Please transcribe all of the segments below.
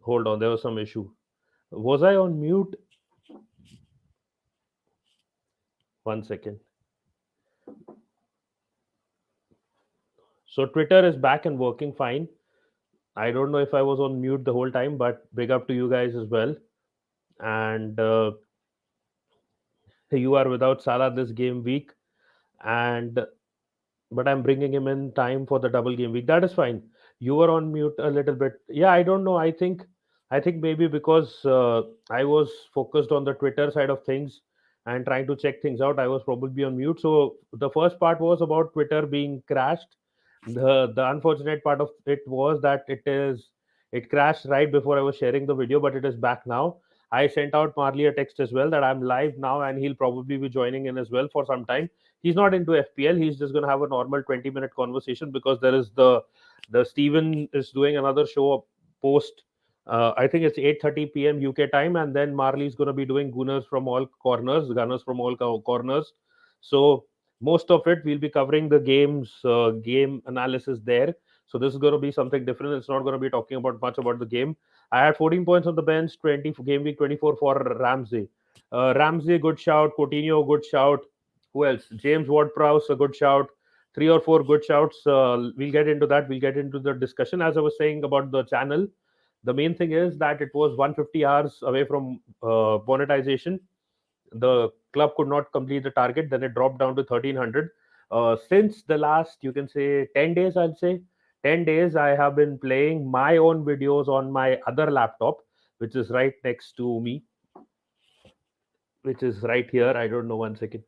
Hold on, there was some issue. Was I on mute? 1 second. So Twitter is back and working fine. I don't know if I was on mute the whole time, but big up to you guys as well. And you are without Salah this game week, and but I'm bringing him in time for the double game week. That is fine. You were on mute a little bit. Yeah, I don't know. I think maybe because I was focused on the Twitter side of things and trying to check things out, I was probably on mute. So the first part was about Twitter being crashed. The unfortunate part of it was that it crashed right before I was sharing the video, but it is back now. I sent out Marley a text as well that I'm live now, and he'll probably be joining in as well for some time. He's not into FPL. He's just going to have a normal 20-minute conversation because there is the Steven is doing another show post. I think it's 8:30 p.m. UK time, and then Marley is going to be doing Gunners from all corners, Gunners from all corners. So most of it we'll be covering the game analysis there. So this is going to be something different. It's not going to be talking about much about the game. I had 14 points on the bench, 20 for game week 24 for Ramsey. Ramsey, good shout. Coutinho, good shout. Who else? James Ward-Prowse, a good shout. Three or four good shouts. We'll get into that. We'll get into the discussion. As I was saying about the channel, the main thing is that it was 150 hours away from monetization. The club could not complete the target. Then it dropped down to 1300. Since the last, you can say, 10 days, I'll say 10 days, I have been playing my own videos on my other laptop, which is right next to me, which is right here. I don't know. 1 second.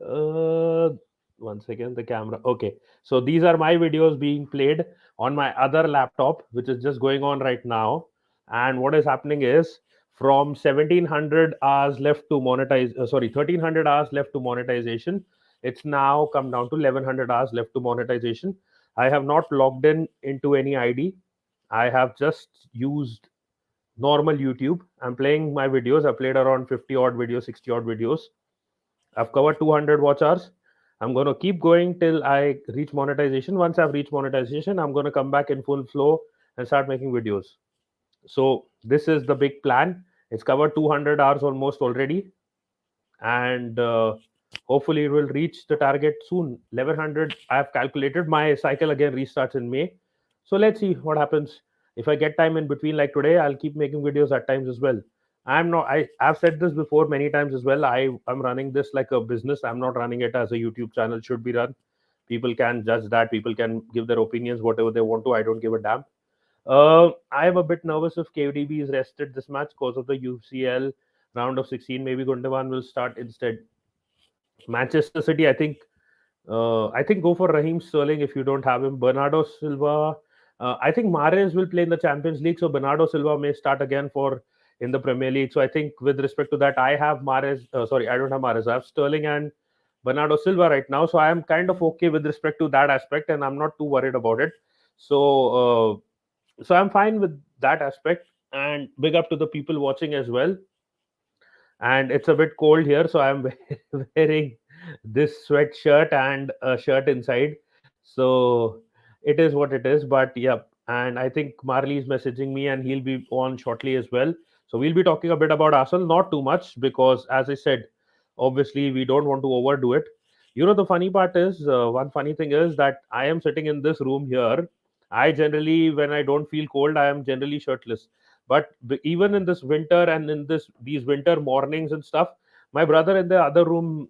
Uh, 1 second. The camera. Okay. So these are my videos being played on my other laptop, which is just going on right now. And what is happening is from 1700 hours left to monetize, sorry, 1300 hours left to monetization. It's now come down to 1100 hours left to monetization. I have not logged in into any ID. I have just used normal YouTube. I'm playing my videos. I played around 50 odd videos, 60 odd videos. I've covered 200 watch hours. I'm going to keep going till I reach monetization. Once I've reached monetization, I'm going to come back in full flow and start making videos. So this is the big plan. It's covered 200 hours almost already, and hopefully it will reach the target soon. 1100. I have calculated. My cycle again restarts in May. So let's see what happens. If I get time in between, like today, I'll keep making videos at times as well. I've said this before many times as well. I'm running this like a business. I'm not running it as a YouTube channel should be run. People can judge that. People can give their opinions, whatever they want to. I don't give a damn. I am a bit nervous if KDB is rested this match because of the UCL round of 16. Maybe Gundogan will start instead. Manchester City, I think go for Raheem Sterling if you don't have him. Bernardo Silva, I think Mahrez will play in the Champions League, so Bernardo Silva may start again for in the Premier League. So I think with respect to that, I have Mahrez. Sorry, I don't have Mahrez. I have Sterling and Bernardo Silva right now, so I am kind of okay with respect to that aspect, and I'm not too worried about it. So I'm fine with that aspect. And big up to the people watching as well. And it's a bit cold here, so I'm wearing this sweatshirt and a shirt inside. So it is what it is. But yeah, and I think Marley is messaging me, and he'll be on shortly as well. So we'll be talking a bit about Arsenal, not too much, because as I said, obviously we don't want to overdo it. The funny part is, one funny thing is that I am sitting in this room here. I generally, when I don't feel cold, I am generally shirtless. But even in this winter and in these winter mornings and stuff, my brother in the other room,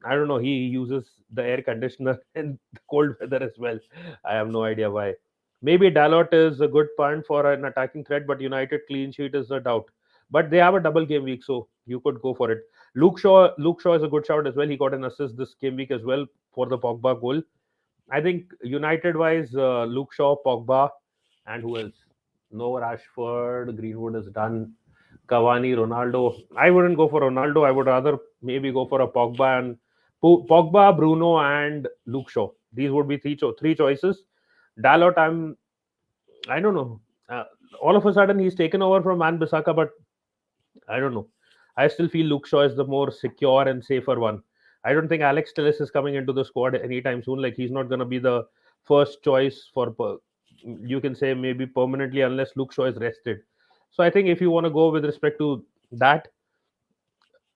I don't know, he uses the air conditioner in the cold weather as well. I have no idea why. Maybe Dalot is a good punt for an attacking threat, but United clean sheet is a doubt. But they have a double game week, so you could go for it. Luke Shaw is a good shout as well. He got an assist this game week as well for the Pogba goal. I think United wise, Luke Shaw, Pogba, and who else? No Rashford, Greenwood is done. Cavani, Ronaldo. I wouldn't go for Ronaldo. I would rather maybe go for a Pogba and Pogba, Bruno, and Luke Shaw. These would be three choices. Dalot, I don't know. All of a sudden, he's taken over from Van Bissaka, but I don't know. I still feel Luke Shaw is the more secure and safer one. I don't think Alex Telles is coming into the squad anytime soon. Like he's not going to be the first choice for you can say maybe permanently unless Luke Shaw is rested. So I think if you want to go with respect to that,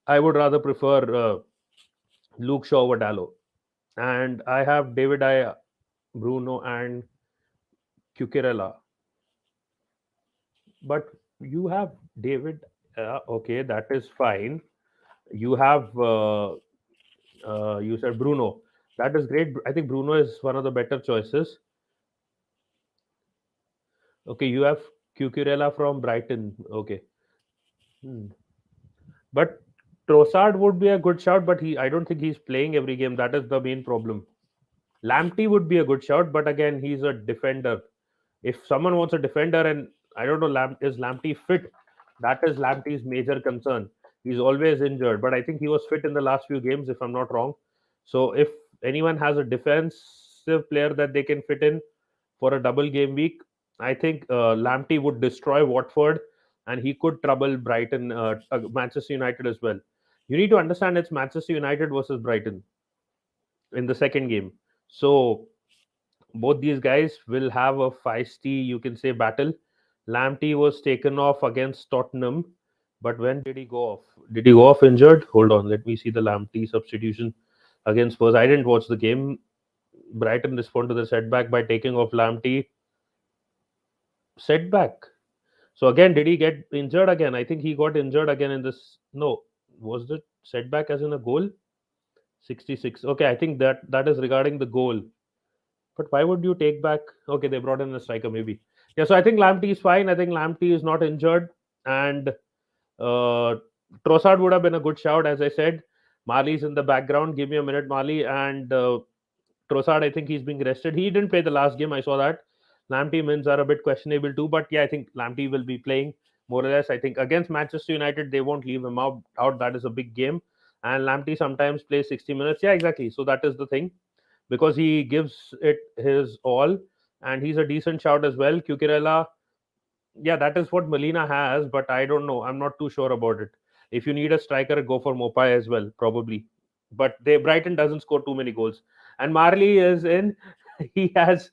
I would rather prefer Luke Shaw over Dallo. And I have David I, Bruno, and Cucurella. But you have David. Okay, that is fine. You have you said Bruno. That is great. I think Bruno is one of the better choices. Okay, you have Cucurella from Brighton. Okay. Hmm. But Trossard would be a good shout, but I don't think he's playing every game. That is the main problem. Lamptey would be a good shout, but again, he's a defender. If someone wants a defender, and I don't know, is Lamptey fit? That is Lamptey's major concern. He's always injured, but I think he was fit in the last few games, if I'm not wrong. So if anyone has a defensive player that they can fit in for a double game week, I think Lamptey would destroy Watford, and he could trouble Brighton, Manchester United as well. You need to understand it's Manchester United versus Brighton in the second game. So both these guys will have a feisty, you can say, battle. Lamptey was taken off against Tottenham, but when did he go off? Did he go off injured? Hold on, let me see the Lamptey substitution against Spurs. I didn't watch the game. Brighton respond to the setback by taking off Lamptey. Setback. So again, did he get injured again? I think he got injured again in this. No, was the setback as in a goal? 66. Okay, I think that is regarding the goal. But why would you take back? Okay, they brought in a striker, maybe. Yeah, so I think Lamptey is fine. I think Lamptey is not injured, and Trossard would have been a good shout, as I said. Marley's in the background. Give me a minute, Marley. And Trossard, I think he's being rested. He didn't play the last game. I saw that. Lamptey wins are a bit questionable too, but yeah, I think Lamptey will be playing more or less. I think against Manchester United, they won't leave him out. That is a big game, and Lamptey sometimes plays 60 minutes. Yeah, exactly. So that is the thing because he gives it his all, and he's a decent shout as well. Cucurella, yeah, that is what Molina has, but I don't know. I'm not too sure about it. If you need a striker, go for Mopai as well, probably. But Brighton doesn't score too many goals. And Marley is in. He has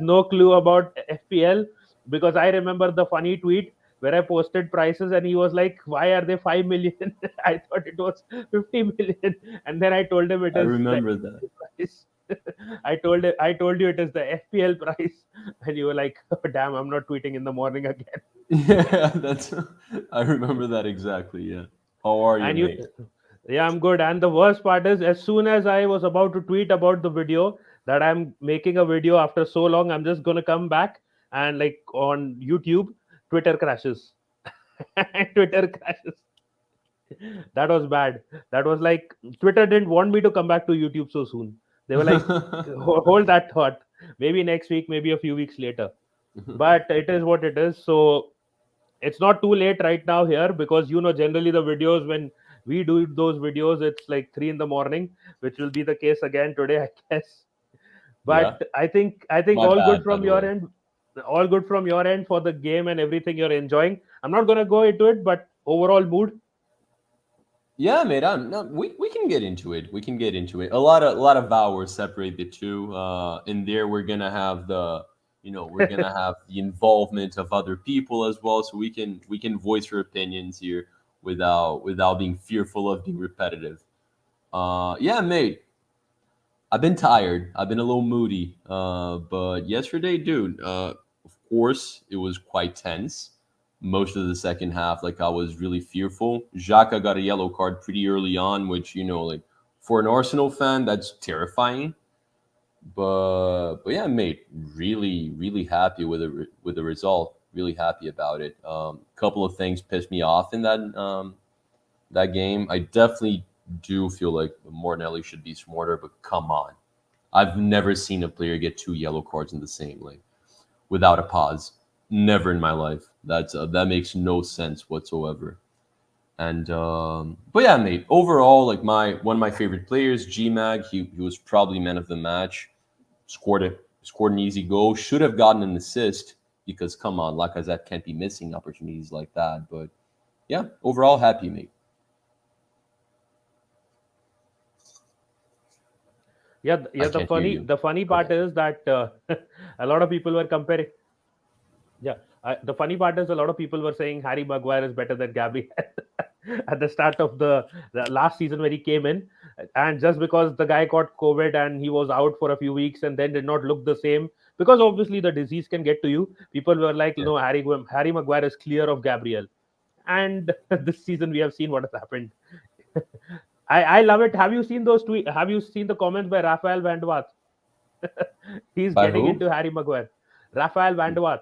no clue about FPL because I remember the funny tweet where I posted prices and he was like, "Why are they 5 million?" I thought it was 50 million, and then I told him it I is the remember that. FPL price. I told you it is the FPL price, and you were like, oh, "Damn, I'm not tweeting in the morning again." Yeah, that's. I remember that exactly. Yeah. How are you, And you, mate? yeah, I'm good. And the worst part is, as soon as I was about to tweet about the video that I'm making a video after so long, I'm just gonna come back and like on YouTube, Twitter crashes. Twitter crashes. That was bad. That was like Twitter didn't want me to come back to YouTube so soon. They were like, hold that thought. Maybe next week, maybe a few weeks later. But it is what it is. So it's not too late right now here because generally the videos when we do those videos it's like 3 in the morning, which will be the case again today, I guess. Yeah. But I think My all good bad, by from the your way. end. All good from your end for the game and everything you're enjoying. I'm not gonna go into it, but overall mood. Yeah, mate. No, we can get into it. We can get into it. A lot of hours separate the two. In there, we're gonna have we're gonna have the involvement of other people as well, so we can voice our opinions here without being fearful of being repetitive. Yeah, mate. I've been tired. I've been a little moody. But yesterday, dude, of course, it was quite tense. Most of the second half, like I was really fearful. Xhaka got a yellow card pretty early on, which like for an Arsenal fan, that's terrifying. But yeah, mate, really really happy with the result. Really happy about it. Couple of things pissed me off in that game. I definitely do feel like Martinelli should be smarter, but come on, I've never seen a player get two yellow cards in the same like without a pause. Never in my life. That makes no sense whatsoever. And but yeah, mate. Overall, like my one of my favorite players, GMAG. He was probably man of the match. Scored an easy goal. Should have gotten an assist because come on, Lacazette can't be missing opportunities like that. But yeah, overall happy, mate. Yeah, I yeah. the can't hear funny you. the funny Okay. part is that a lot of people were comparing. Yeah. The funny part is a lot of people were saying Harry Maguire is better than Gabriel at the start of the last season when he came in, and just because the guy got COVID and he was out for a few weeks and then did not look the same, because obviously the disease can get to you. People were like, Yeah. no, Harry Maguire is clear of Gabriel, and this season we have seen what has happened. I love it. Have you seen those tweets? Have you seen the comments by Rafael Van der Vaart? He's By getting who? into Harry Maguire. Rafael Van der Vaart.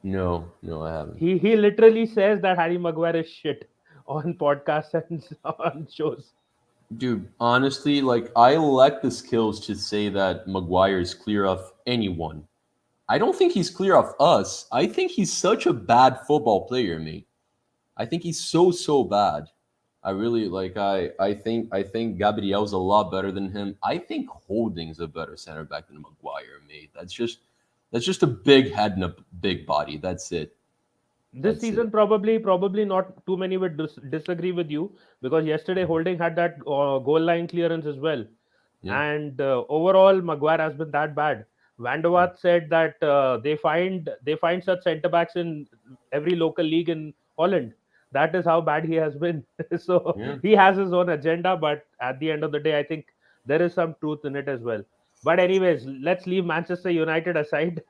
No, no, I haven't. He literally says that Harry Maguire is shit on podcasts and on shows. Dude, honestly, like I lack the skills to say that Maguire is clear of anyone. I don't think he's clear of us. I think he's such a bad football player, mate. I think he's so bad. I really like. I think Gabriel's a lot better than him. I think Holding's a better center back than Maguire, mate. That's just a big head and a big body. That's it. This That's it. season, probably not too many would disagree with you, because yesterday Holding had that goal line clearance as well, Yeah. and overall Maguire has been that bad. Van der Vaart said that they find such centre backs in every local league in Holland. That is how bad he has been. So Yeah. he has his own agenda, but at the end of the day, I think there is some truth in it as well. But anyways, let's leave Manchester United aside.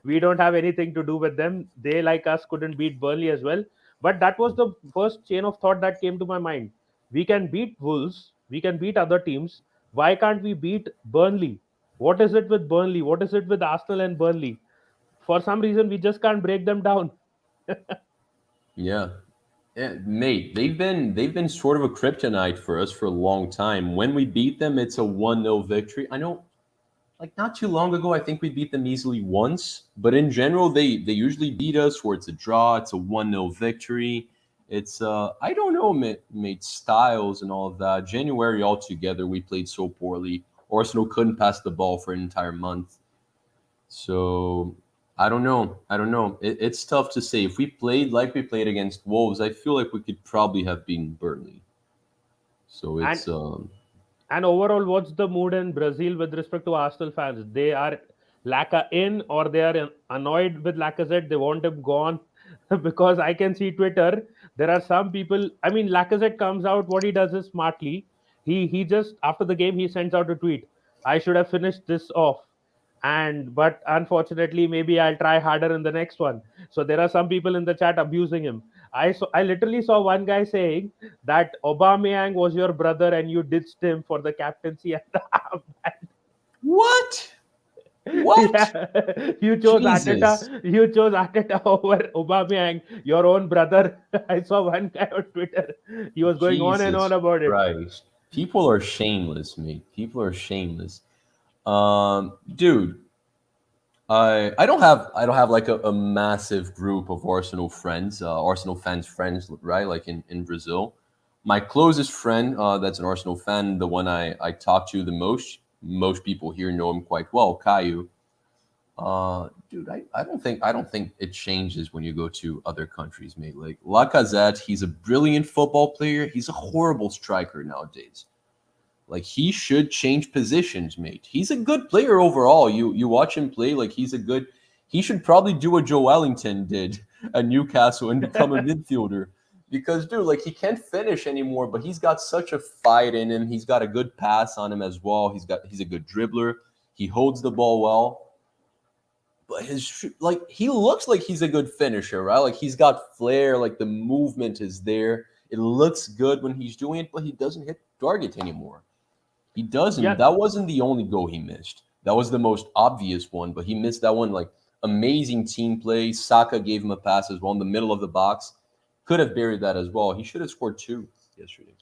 We don't have anything to do with them. They, like us, couldn't beat Burnley as well. But that was the first chain of thought that came to my mind. We can beat Wolves, we can beat other teams. Why can't we beat Burnley? What is it with Burnley? What is it with Arsenal and Burnley? For some reason, we just can't break them down. Yeah. Yeah, mate, they've been sort of a kryptonite for us for a long time. When we beat them, it's a 1-0 victory. I know, like not too long ago, I think we beat them easily once, but in general, they usually beat us where it's a draw, it's a 1-0 victory. It's I don't know, mate, styles and all of that. January altogether, we played so poorly. Arsenal couldn't pass the ball for an entire month. So I don't know. I don't know. It's tough to say. If we played like we played against Wolves, I feel like we could probably have beaten Burnley. So And it's And overall, what's the mood in Brazil with respect to Arsenal fans? They are Laka in, or they are annoyed with Lacazette. They want him gone. Because I can see Twitter. There are some people. I mean, Lacazette comes out. What he does is smartly. He just, after the game, he sends out a tweet. I should have finished this off, and but unfortunately, maybe I'll try harder in the next one. So there are some people in the chat abusing him. I literally saw one guy saying that Aubameyang was your brother and you ditched him for the captaincy at the armband. what? What? Yeah, you chose Jesus. Ateta. You chose Ateta over Aubameyang, your own brother. I saw one guy on Twitter. He was going on and on Jesus about it. Christ. People are shameless, mate. People are shameless. Dude, I don't have like a massive group of Arsenal friends, Arsenal fans friends, right? Like in Brazil, my closest friend, that's an Arsenal fan, the one I talk to the most. Most people here know him quite well, Caio. Dude, I don't think it changes when you go to other countries, mate. Like Lacazette, he's a brilliant football player. He's a horrible striker nowadays. Like he should change positions, mate. He's a good player overall. You watch him play, like he's a good. He should probably do what Joe Wellington did at Newcastle and become a midfielder. Because dude, like he can't finish anymore, but he's got such a fight in him. He's got a good pass on him as well. He's a good dribbler. He holds the ball well. But like he looks like he's a good finisher, right? Like he's got flair, like the movement is there. It looks good when he's doing it, but he doesn't hit target anymore. He doesn't. Yeah, That wasn't the only goal he missed. That was the most obvious one, but he missed that one. Like amazing team play. Saka gave him a pass as well in the middle of the box. Could have buried that as well. He should have scored two yesterday.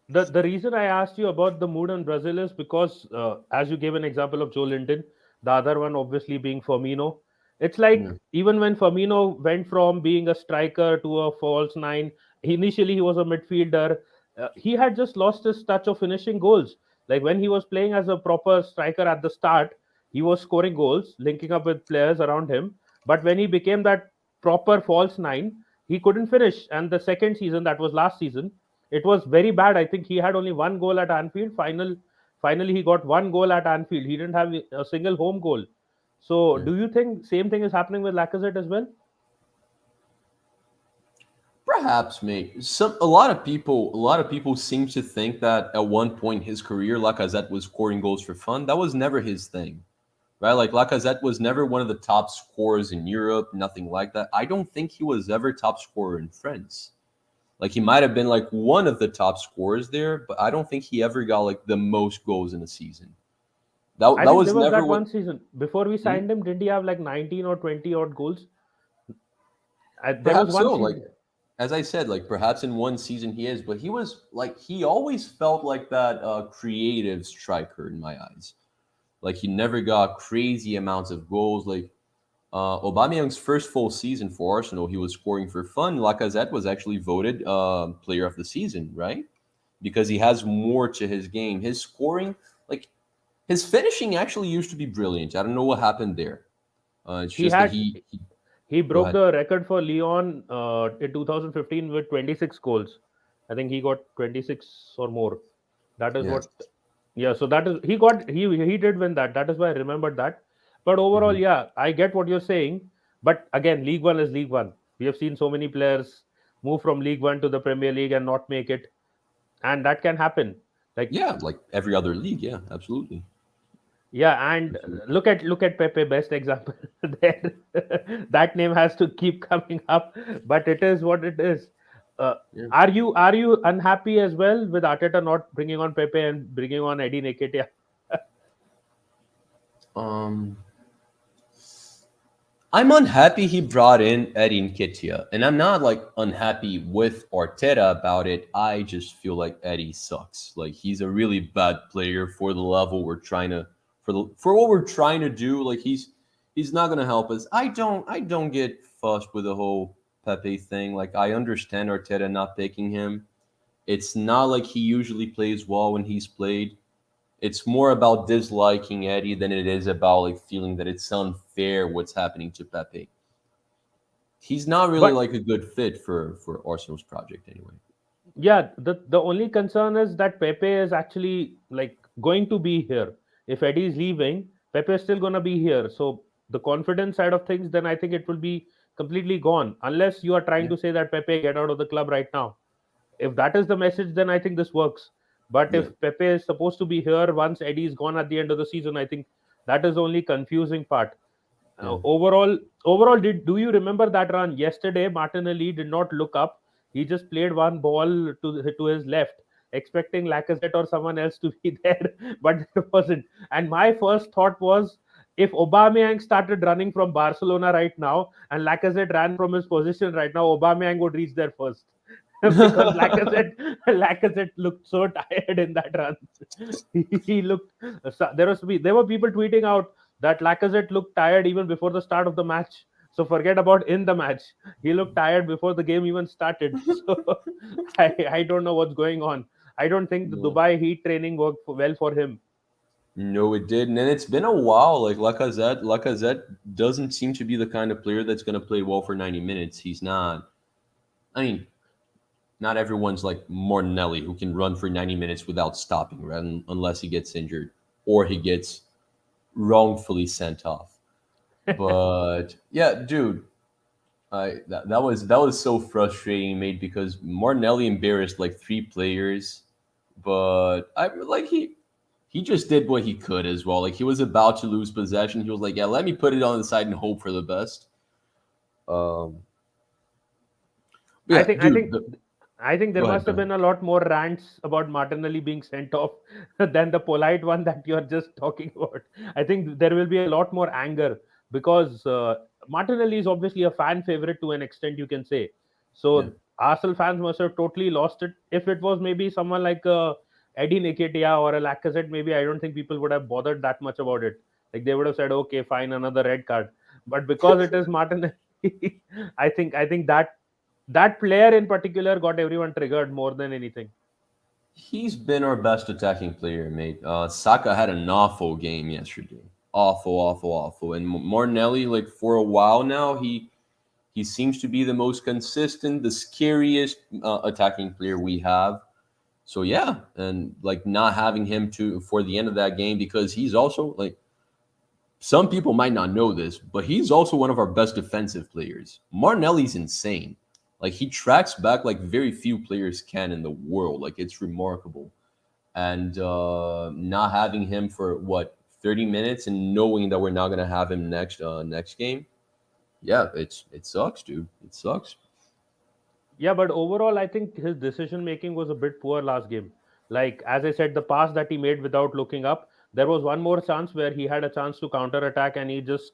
the reason I asked you about the mood in Brazil is because, as you gave an example of Joe Linton, the other one obviously being Firmino. It's like Yeah, even when Firmino went from being a striker to a false nine, initially he was a midfielder. He had just lost his touch of finishing goals. Like when he was playing as a proper striker at the start, he was scoring goals, linking up with players around him. But when he became that proper false nine, he couldn't finish. And the second season, that was last season, it was very bad. I think he had only one goal at Anfield. Finally, he got one goal at Anfield. He didn't have a single home goal. So, yeah. do you think same thing is happening with Lacazette as well? Perhaps, mate. A lot of people seem to think that at one point in his career, Lacazette was scoring goals for fun. That was never his thing, right? Like Lacazette was never one of the top scorers in Europe, nothing like that. I don't think he was ever top scorer in France. Like he might have been like one of the top scorers there, but I don't think he ever got like the most goals in a season. That I that think was there was never that what. one season before we Hmm? signed him. Didn't he have like 19 or 20 odd goals? There was Perhaps one so. Like season. as I said, like perhaps in one season he is, but he was like he always felt like that creative striker in my eyes. Like he never got crazy amounts of goals. Like Aubameyang's first full season for Arsenal, he was scoring for fun. Lacazette was actually voted player of the season, right? Because he has more to his game. His scoring, like his finishing, actually used to be brilliant. I don't know what happened there. It's He just that had he he go broke ahead. the record for Lyon in 2015 with 26 goals. I think he got 26 or more. That is Yeah. what. Yeah, so that is he did win that. That is why I remembered that. But overall, Hmm. yeah, I get what you're saying. But again, League One is League One. We have seen so many players move from League One to the Premier League and not make it, and that can happen. Like, Yeah, like every other league. Yeah, absolutely. yeah, and Absolutely. look at Pepe, best example there. That name has to keep coming up, but it is what it is. Uh, Yeah. are you unhappy as well with Arteta not bringing on Pepe and bringing on Eddie Nketiah? Um, I'm unhappy he brought in Eddie Nketiah, and I'm not like unhappy with Arteta about it. I just feel like Eddie sucks. Like he's a really bad player for the level we're trying to for what we're trying to do. Like he's not gonna help us. I don't get fussed with the whole Pepe thing. Like I understand Arteta not picking him. It's not like he usually plays well when he's played. It's more about disliking Eddie than it is about like feeling that it's unfair what's happening to Pepe. He's not really But like a good fit for Arsenal's project anyway. yeah, the only concern is that Pepe is actually like going to be here. If Eddie is leaving, Pepe is still gonna be here. So the confidence side of things, then I think it will be completely gone. Unless you are trying Yeah, to say that Pepe get out of the club right now. If that is the message, then I think this works. But yeah, if Pepe is supposed to be here once Eddie is gone at the end of the season, I think that is the only confusing part. yeah. Overall, did do you remember that run yesterday? Martinelli did not look up. He just played one ball to his left, expecting Lacazette or someone else to be there, but there wasn't. And my first thought was, if Aubameyang started running from Barcelona right now and Lacazette ran from his position right now, Aubameyang would reach there first. Because Lacazette looked so tired in that run. He looked. There were people tweeting out that Lacazette looked tired even before the start of the match. So forget about in the match. He looked tired before the game even started. So I don't know what's going on. I don't think the No, Dubai heat training worked well for him. no, it didn't, and it's been a while. Like Lacazette doesn't seem to be the kind of player that's going to play well for 90 minutes. He's not. I mean, not everyone's like Martinelli who can run for 90 minutes without stopping, right? Unless he gets injured or he gets wrongfully sent off. But yeah, dude, that was so frustrating, mate, because Martinelli embarrassed like three players, but I like he just did what he could as well. Like he was about to lose possession, he was like, "Yeah, let me put it on the side and hope for the best." Um, but I yeah, think I dude, think I think there go ahead, must go have ahead. been a lot more rants about Martinelli being sent off than the polite one that you're just talking about. I think there will be a lot more anger because Martinelli is obviously a fan favorite to an extent, you can say. Yeah, So Arsenal fans must have totally lost it. If it was maybe someone like Eddie Nketiah or a Lacazette, maybe I don't think people would have bothered that much about it. Like they would have said, okay, fine, another red card. But because it is Martinelli, I think that player in particular got everyone triggered more than anything. he's been our best attacking player, mate. Saka had an awful game yesterday, awful, awful, awful, and Martinelli, like for a while now, he seems to be the most consistent, the scariest attacking player we have. So yeah, and like not having him to for the end of that game because he's also like some people might not know this, but he's also one of our best defensive players. Martinelli's insane. Like he tracks back like very few players can in the world. Like it's remarkable. And not having him for what 30 minutes and knowing that we're not gonna have him next game, yeah, it sucks, dude. It sucks. Yeah, but overall, I think his decision making was a bit poor last game. Like, as I said, the pass that he made without looking up, there was one more chance where he had a chance to counter attack and he just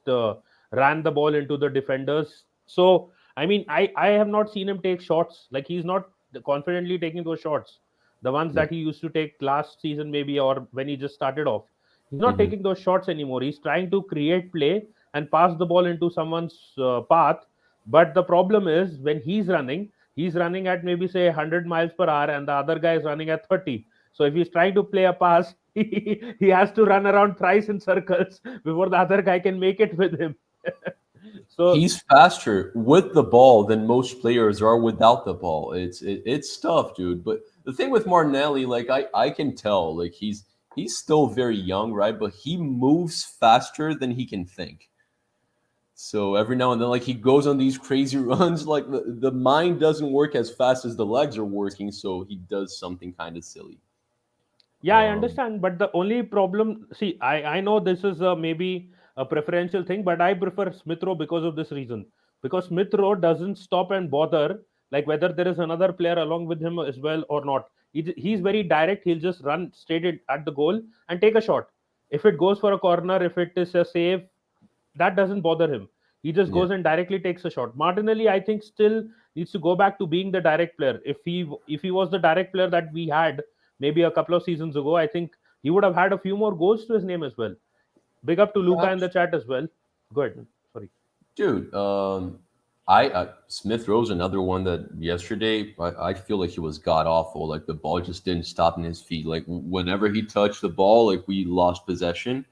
ran the ball into the defenders. So, I mean, I have not seen him take shots. Like, he's not confidently taking those shots. The ones Yeah. that he used to take last season, maybe, or when he just started off. He's not Hmm. taking those shots anymore. He's trying to create play and pass the ball into someone's path. But the problem is when he's running at maybe say 100 miles per hour and the other guy is running at 30. So if he's trying to play a pass, he has to run around thrice in circles before the other guy can make it with him. So He's faster with the ball than most players are without the ball. It's tough, dude. But the thing with Martinelli, like I can tell, like he's still very young, right? But he moves faster than he can think. So every now and then, like he goes on these crazy runs, like the mind doesn't work as fast as the legs are working, so he does something kind of silly. yeah, I Um, understand, but the only problem, see, I know this is maybe a preferential thing, but I prefer Smith Rowe because of this reason. Because Smith Rowe doesn't stop and bother, like whether there is another player along with him as well or not. He's very direct. He'll just run straight at the goal and take a shot. If it goes for a corner, if it is a save, that doesn't bother him. He just yeah, goes and directly takes a shot. Martinelli, I think, still needs to go back to being the direct player. If he was the direct player that we had maybe a couple of seasons ago, I think he would have had a few more goals to his name as well. Big up to Luca in the perhaps. chat as well. Go ahead. Sorry. Dude, I Smith Rowe's another one that yesterday I feel like he was god awful. Like the ball just didn't stop in his feet. Like whenever he touched the ball, like we lost possession.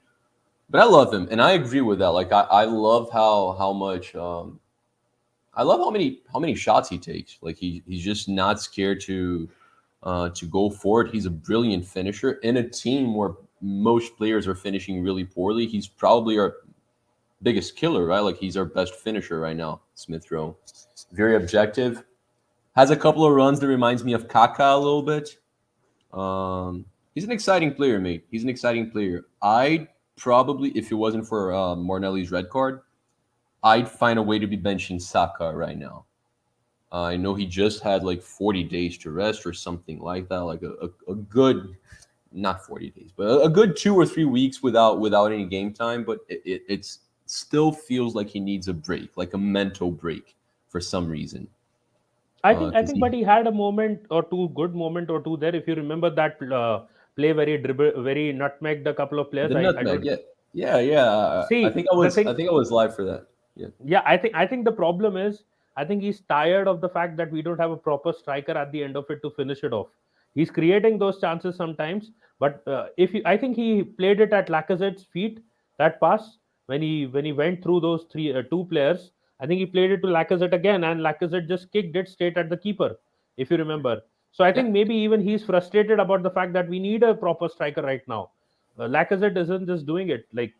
But I love him, and I agree with that. Like I love how much I love how many shots he takes. Like he's just not scared to go for it. He's a brilliant finisher in a team where most players are finishing really poorly. He's probably our biggest killer, right? Like he's our best finisher right now, Smith Rowe. Very objective. Has a couple of runs that reminds me of Kaká a little bit. He's an exciting player, mate. He's an exciting player. I'd probably, if it wasn't for Marnelli's red card, I'd find a way to be benching Saka right now. I know he just had like 40 days to rest or something like that, like a good, not 40 days, but a good 2 or 3 weeks without any game time. But it's still feels like he needs a break, like a mental break for some reason. I Because think, he but he had a moment or two, good moment or two there. If you remember that play where he dribble, very nutmegged a couple of players. the I nutmeg, don't yeah, yeah, yeah. I see think I the was I thing. think I was live for that. Yeah, Yeah, I think the problem is I think he's tired of the fact that we don't have a proper striker at the end of it to finish it off. He's creating those chances sometimes, but if I think he played it at Lacazette's feet, that pass when he went through those two players. I think he played it to Lacazette again, and Lacazette just kicked it straight at the keeper, if you remember. So I yeah. think maybe even he's frustrated about the fact that we need a proper striker right now. Lacazette isn't just doing it. Like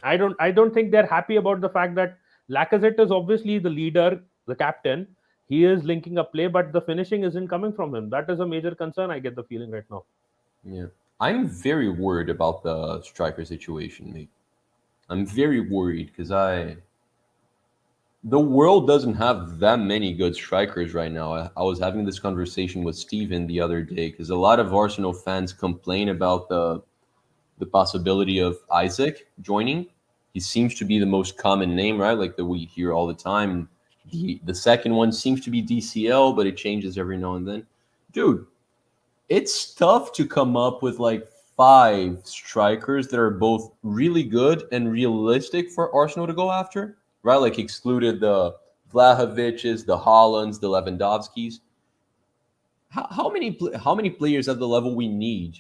I don't think they're happy about the fact that Lacazette is obviously the leader, the captain. He is linking up play, but the finishing isn't coming from him. That is a major concern. I get the feeling right now. Yeah. I'm very worried about the striker situation, mate. I'm very worried because the world doesn't have that many good strikers right now. I was having this conversation with Steven the other day because a lot of Arsenal fans complain about the possibility of Isaac joining. He seems to be the most common name, right? Like that we hear all the time. The second one seems to be DCL, but it changes every now and then. Dude, it's tough to come up with like five strikers that are both really good and realistic for Arsenal to go after, right? Like excluded the Vlahovic's, the Hollands, the Lewandowski's. How many players at the level we need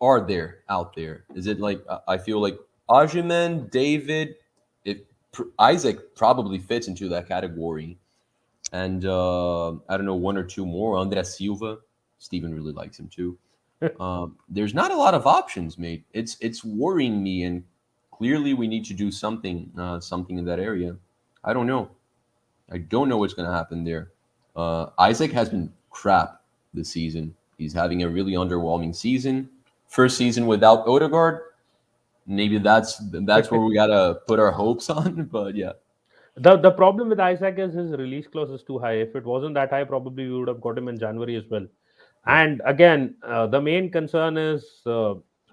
are there out there? Is it like I feel like Ajimen, David, Isaac probably fits into that category, and I don't know one or two more. Andres Silva, Steven really likes him too. There's not a lot of options, mate. It's worrying me, and clearly we need to do something in that area. I don't know. I don't know what's going to happen there. Isaac has been crap this season. He's having a really underwhelming season. First season without Odegaard. Maybe that's where we gotta put our hopes on. But yeah, The problem with Isaac is his release clause is too high. If it wasn't that high, probably we would have got him in January as well. yeah, And again, the main concern is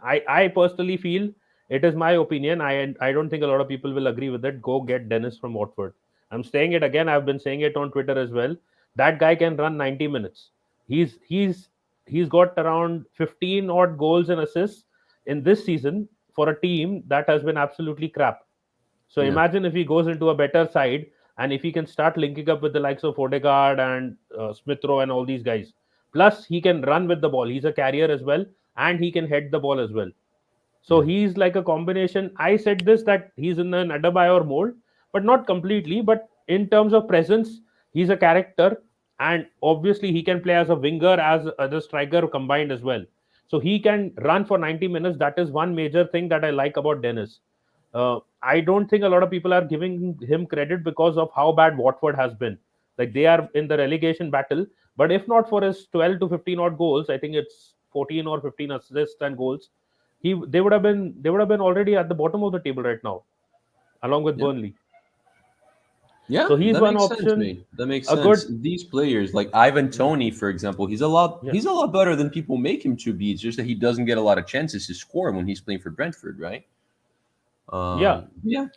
I personally feel, it is my opinion. I don't think a lot of people will agree with it. Go get Dennis from Watford. I'm saying it again. I've been saying it on Twitter as well. That guy can run 90 minutes. He's he's he's got around 15 odd goals and assists in this season for a team that has been absolutely crap. So yeah, imagine if he goes into a better side, and if he can start linking up with the likes of Odegaard and Smith Rowe and all these guys. Plus, he can run with the ball. He's a carrier as well, and he can head the ball as well. So yeah, he's like a combination. I said this, that he's in an Adebayor mold, but not completely. But in terms of presence, he's a character, and obviously he can play as a winger, as a striker combined as well. So he can run for 90 minutes. That is one major thing that I like about Dennis. I don't think a lot of people are giving him credit because of how bad Watford has been. Like, they are in the relegation battle, but if not for his 12 to 15 odd goals, I think it's 14 or 15 assists and goals, they would have been already at the bottom of the table right now, along with yeah. Burnley. Yeah, So he's that one makes sense, option. mate. That makes A sense. good, These players, like Ivan yeah, Tony, for example, he's a lot yeah, he's a lot better than people make him to be. It's just that he doesn't get a lot of chances to score when he's playing for Brentford, right? yeah. Yeah,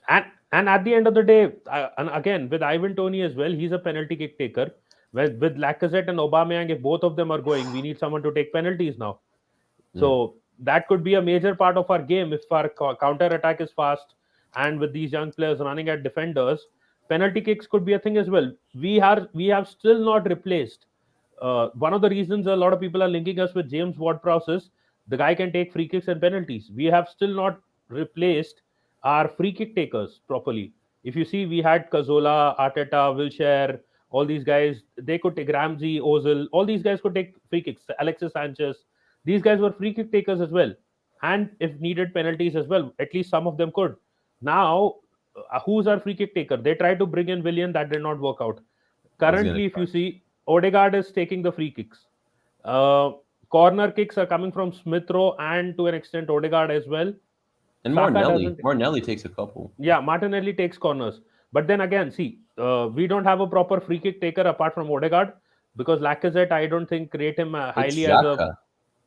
And at the end of the day, and again with Ivan Tony as well, he's a penalty kick taker. With Lacazette and Aubameyang, if both of them are going, we need someone to take penalties now. yeah, So that could be a major part of our game if our counter attack is fast, and with these young players running at defenders, penalty kicks could be a thing as well. We have still not replaced. One of the reasons a lot of people are linking us with James Ward-Prowse is the guy can take free kicks and penalties. We have still not replaced our free kick takers properly. If you see, we had Cazorla, Arteta, Wilshere, all these guys. They could take Ramsey, Ozil. All these guys could take free kicks. Alexis Sanchez, these guys were free kick takers as well, and if needed penalties as well, at least some of them could. Now, who's our free kick taker? They tried to bring in Willian, that did not work out. I was gonna Currently, if try. you see, Odegaard is taking the free kicks. Uh, Corner kicks are coming from Smith Rowe and to an extent Odegaard as well. And Saka Martinelli, doesn't. Martinelli takes a couple. Yeah, Martinelli takes corners, but then again, see, we don't have a proper free kick taker apart from Odegaard, because Lacazette, I don't think rate him It's highly as a. Xhaka.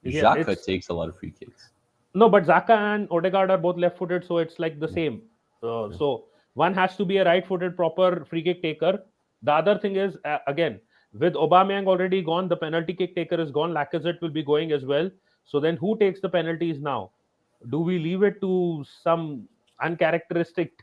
Yeah, Xhaka it's takes a lot of free kicks. no, but Zaka and Odegaard are both left-footed, so it's like the Yeah, same. yeah, So one has to be a right-footed proper free kick taker. The other thing is, again, with Aubameyang already gone, the penalty kick taker is gone. Lacazette will be going as well. So then, who takes the penalties now? Do we leave it to some uncharacteristic,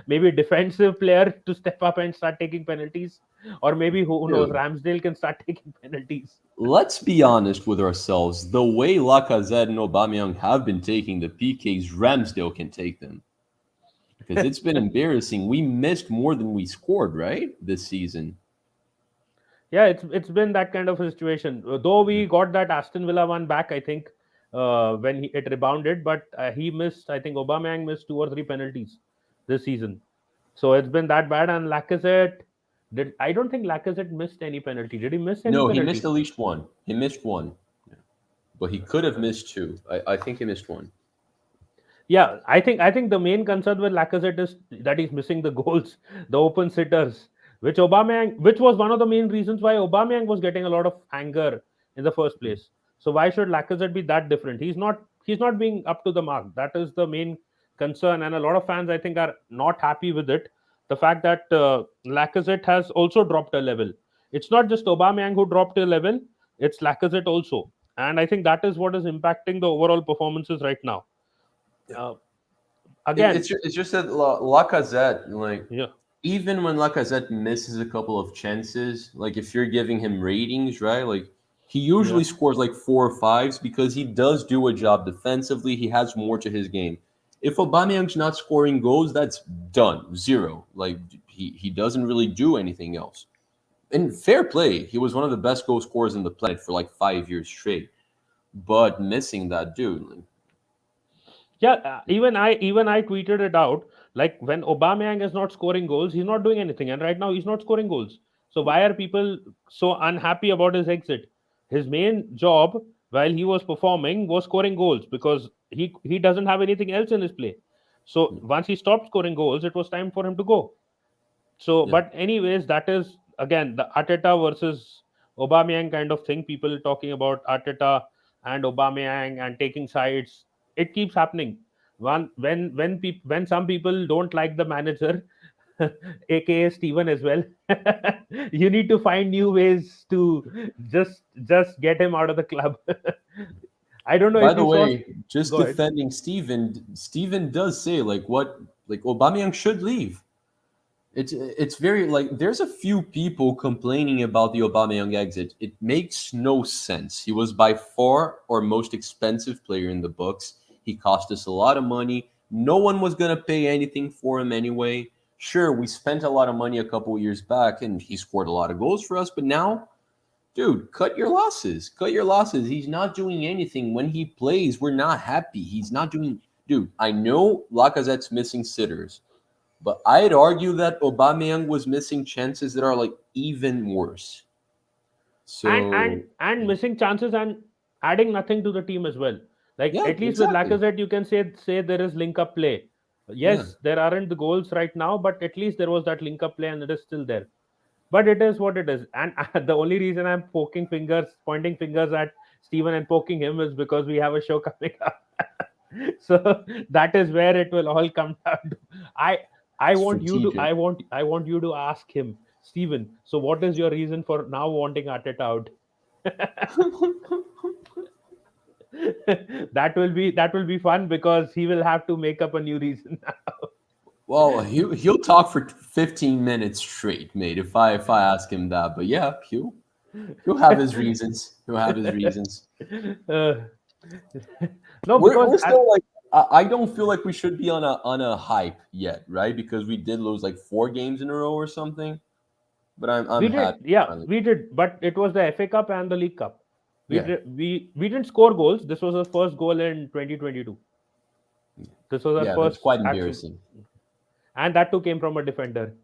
maybe defensive player to step up and start taking penalties, or maybe who knows, dude. Ramsdale can start taking penalties? Let's be honest with ourselves. The way Lacazette and Aubameyang have been taking the PKs, Ramsdale can take them because it's been embarrassing. We missed more than we scored, right, this season. Yeah, it's been that kind of a situation. Though we got that Aston Villa one back, I think, when it rebounded, but he missed. I think Aubameyang missed 2 or 3 penalties this season. So it's been that bad. And Lacazette did. I don't think Lacazette missed any penalty. Did he miss any No, he missed penalty? at least one. He missed one, but he could have missed two. I think he missed one. Yeah, I think the main concern with Lacazette is that he's missing the goals, the open sitters, which was one of the main reasons why Aubameyang was getting a lot of anger in the first place. So why should Lacazette be that different? He's not being up to the mark. That is the main concern, and a lot of fans, I think, are not happy with it. The fact that Lacazette has also dropped a level. It's not just Aubameyang who dropped a level; it's Lacazette also, and I think that is what is impacting the overall performances right now. Uh, Again, It's just that Lacazette, like, yeah, even when Lacazette misses a couple of chances, like if you're giving him ratings, right? Like he yeah, usually scores like four or fives because he does do a job defensively. He has more to his game. If Aubameyang's not scoring goals, that's done, zero. Like he doesn't really do anything else. And fair play, he was one of the best goal scorers in the planet for like 5 years straight. But missing that dude, like, yeah. Even I tweeted it out. Like, when Aubameyang is not scoring goals, he's not doing anything, and right now he's not scoring goals. So why are people so unhappy about his exit? His main job while he was performing was scoring goals, because he doesn't have anything else in his play. So Yeah. once he stopped scoring goals, it was time for him to go. So, Yeah. but anyways, that is again the Arteta versus Aubameyang kind of thing. People talking about Arteta and Aubameyang and taking sides. It keeps happening. When some people don't like the manager, aka Steven as well, you need to find new ways to just get him out of the club. I don't know By if the you saw. way, just Go ahead. defending Steven, Steven does say like Aubameyang should leave. It's very like there's a few people complaining about the Aubameyang exit. It makes no sense. He was by far our most expensive player in the books. He cost us a lot of money. No one was gonna pay anything for him anyway. Sure, we spent a lot of money a couple of years back, and he scored a lot of goals for us. But now, dude, cut your losses. Cut your losses. He's not doing anything when he plays. We're not happy. He's not doing. Dude, I know Lacazette's missing sitters. But I'd argue that Aubameyang was missing chances that are like even worse. and So and and missing chances and adding nothing to the team as well. Like yeah, at least with exactly. Lacazette, you can say there is link up play. Yeah. Yes, there aren't the goals right now, but at least there was that link up play, and it is still there. But it is what it is, and the only reason I'm pointing fingers at Steven and poking him is because we have a show coming up. So that is where it will all come down to. I I want you to Strategic. I want you to ask him, Steven. So what is your reason for now wanting Arteta out? That will be fun because he will have to make up a new reason. Well, he'll talk for 15 minutes straight, mate. If I ask him that, but yeah, he'll have his reasons. He'll have his reasons. uh, no, We're because we're still like I don't feel like we should be on a hype yet, right? Because we did lose like 4 games in a row or something. But I'm we did, happy yeah, finally. we did, but it was the FA Cup and the League Cup. We Yeah, did, we didn't score goals. This was our first goal in 2022. This was our yeah, that's first quite actual, embarrassing. and that too came from a defender.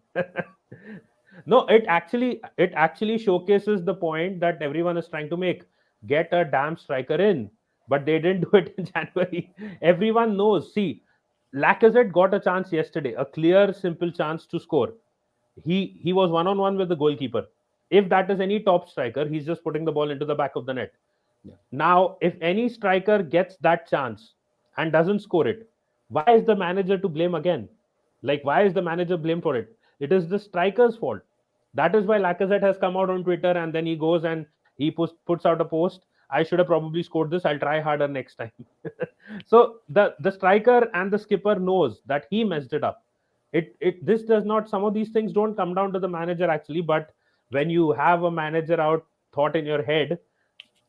No, it actually showcases the point that everyone is trying to make. Get a damn striker in, but they didn't do it in January. Everyone knows. See, Lacazette got a chance yesterday, a clear, simple chance to score. He was one on one with the goalkeeper. If that is any top striker, he's just putting the ball into the back of the net. Yeah. Now, if any striker gets that chance and doesn't score it, why is the manager to blame again? Like, why is the manager blamed for it? It is the striker's fault. That is why Lacazette has come out on Twitter and then he goes and he puts out a post. I should have probably scored this. I'll try harder next time. So the striker and the skipper knows that he messed it up. It this does not. Some of these things don't come down to the manager actually, but when you have a manager out thought in your head,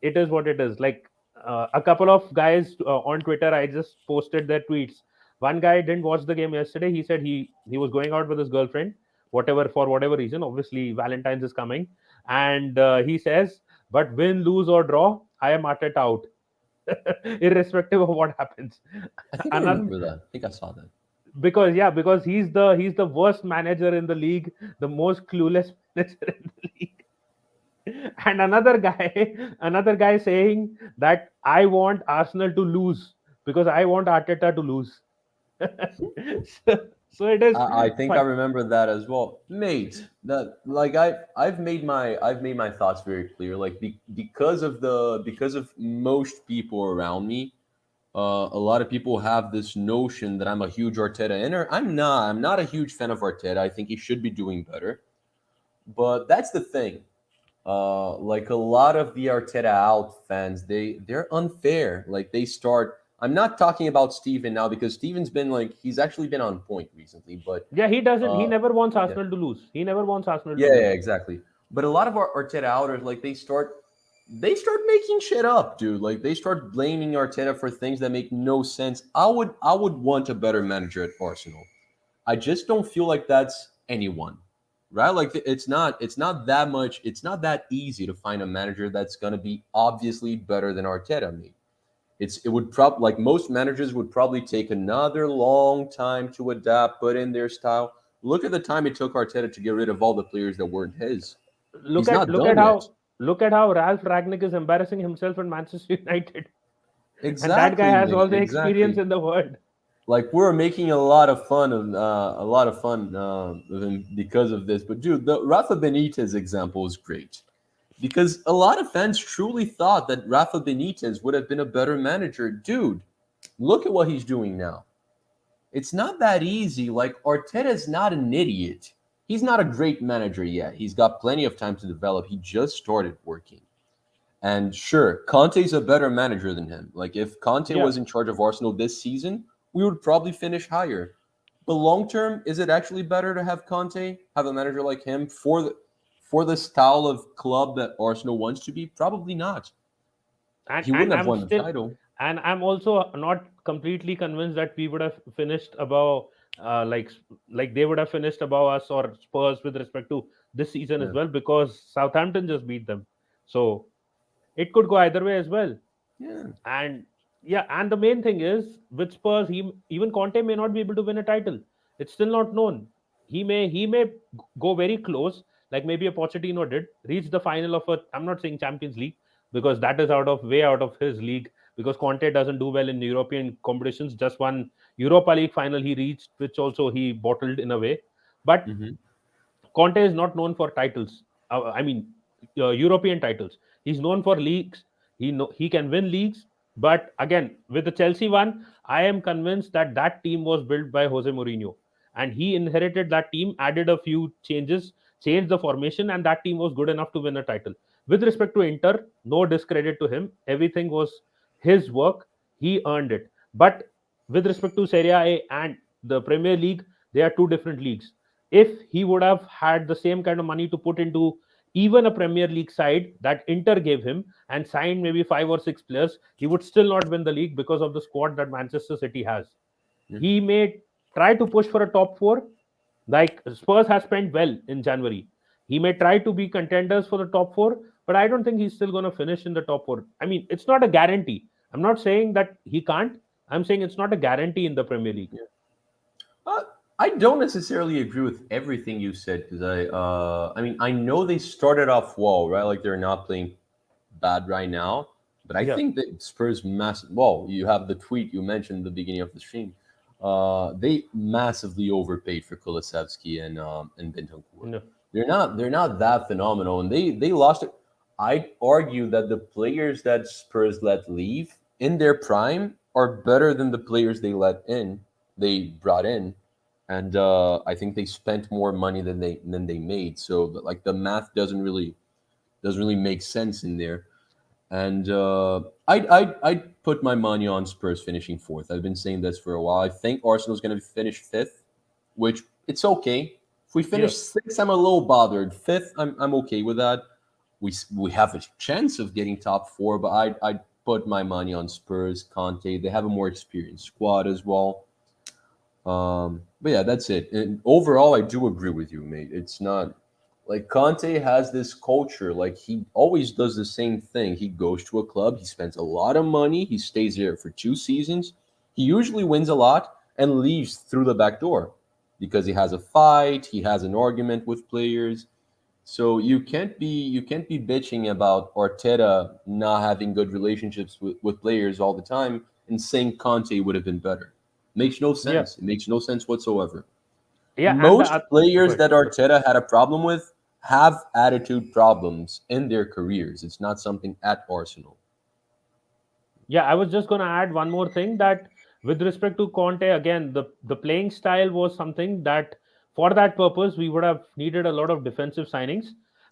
it is what it is. Like a couple of guys on Twitter, I just posted their tweets. One guy didn't watch the game yesterday. He said he was going out with his girlfriend, whatever for whatever reason. Obviously, Valentine's is coming, and he says, "But win, lose or draw, I am at it out, irrespective of what happens." I think I Another, remember that. I think I saw that. because yeah, because he's the worst manager in the league, the most clueless manager in the league. And another guy saying that I want Arsenal to lose because I want Arteta to lose. So it is I think I fun. remember that as well, mate. That like I've made my thoughts very clear. Like because of most people around me, a lot of people have this notion that I'm a huge Arteta inner. I'm not. I'm not a huge fan of Arteta. I think he should be doing better. But that's the thing. Like a lot of the Arteta out fans, they're unfair. Like they start. I'm not talking about Steven now because Steven's been like he's actually been on point recently. But Yeah, he doesn't. He uh, never wants yeah, Arsenal to lose. He never wants Arsenal to yeah, lose. exactly. But a lot of our Arteta outers, like they start making shit up, dude. Like they start blaming Arteta for things that make no sense. I would want a better manager at Arsenal. I just don't feel like that's anyone, right? Like it's not that much. It's not that easy to find a manager that's gonna be obviously better than Arteta. Me, it would probably like most managers would probably take another long time to adapt, put in their style. Look at the time it took Arteta to get rid of all the players that weren't his. He's not look done at yet. how Ralph Ragnick is embarrassing himself in Manchester United, and that guy Exactly, has mate. all the experience Exactly. in the world. Like we're making a lot of fun of of him because of this. But dude, the Rafa Benitez example is great because a lot of fans truly thought that Rafa Benitez would have been a better manager. Dude, look at what he's doing now. It's not that easy. Like Arteta's not an idiot. He's not a great manager yet. He's got plenty of time to develop. He just started working. And sure, Conte's a better manager than him. Like if Conte Yeah, was in charge of Arsenal this season, we would probably finish higher. But long term, is it actually better to have Conte, have a manager like him for the style of club that Arsenal wants to be? Probably not. and He and wouldn't have I'm won the still, title. and I'm also not completely convinced that we would have finished above, like they would have finished above us or Spurs with respect to this season as Yeah. well, because Southampton just beat them. So it could go either way as well. Yeah. And yeah, and the main thing is with Spurs, even Conte may not be able to win a title. It's still not known. He may go very close, like maybe a Pochettino did, reach the final of a. I'm not saying Champions League because that is way out of his league. Because Conte doesn't do well in European competitions. Just one Europa League final he reached, which also he bottled in a way. But Hmm. Conte is not known for titles. I mean, European titles. He's known for leagues. He can win leagues. But again, with the Chelsea one, I am convinced that that team was built by Jose Mourinho, and he inherited that team, added a few changes, changed the formation, and that team was good enough to win a title. With respect to Inter, no discredit to him. Everything was his work. He earned it. But with respect to Serie A and the Premier League, they are two different leagues. If he would have had the same kind of money to put into even a Premier League side that Inter gave him and signed maybe 5 or 6 players, he would still not win the league because of the squad that Manchester City has. Yeah. He may try to push for a top four, like Spurs has spent well in January. He may try to be contenders for the top four, but I don't think he's still going to finish in the top four. I mean, it's not a guarantee. I'm not saying that he can't. I'm saying it's not a guarantee in the Premier League. Yeah. Uh, I don't necessarily agree with everything you said because I mean, I know they started off well, right? Like they're not playing bad right now. But I Yeah, think that Spurs massive. Well, you have the tweet you mentioned at the beginning of the stream. They massively overpaid for Kulusevski and Bentancur. no, They're not that phenomenal, and they lost it. I'd argue that the players that Spurs let leave in their prime are better than the players they brought in, and I think they spent more money than they made. So like the math doesn't really make sense in there. And I'd put my money on Spurs finishing fourth. I've been saying this for a while. I think Arsenal's going to finish fifth, which it's okay. If we yeah. finish sixth, I'm a little bothered. Fifth, I'm okay with that. We have a chance of getting top four, but I'd put my money on Spurs, Conte. They have a more experienced squad as well. But yeah, that's it. And overall, I do agree with you, mate. It's not like Conte has this culture. Like he always does the same thing. He goes to a club, he spends a lot of money, he stays there for 2 seasons. He usually wins a lot and leaves through the back door because he has a fight, he has an argument with players. So you can't be bitching about Arteta not having good relationships with players all the time and saying Conte would have been better. Makes no Yeah, sense. It makes no sense whatsoever. yeah, and Most go players ahead. that Arteta had a problem with have attitude problems in their careers. It's not something at Arsenal. Yeah, I was just going to add one more thing, that with respect to Conte, again, the playing style was something that for that purpose we would have needed a lot of defensive signings,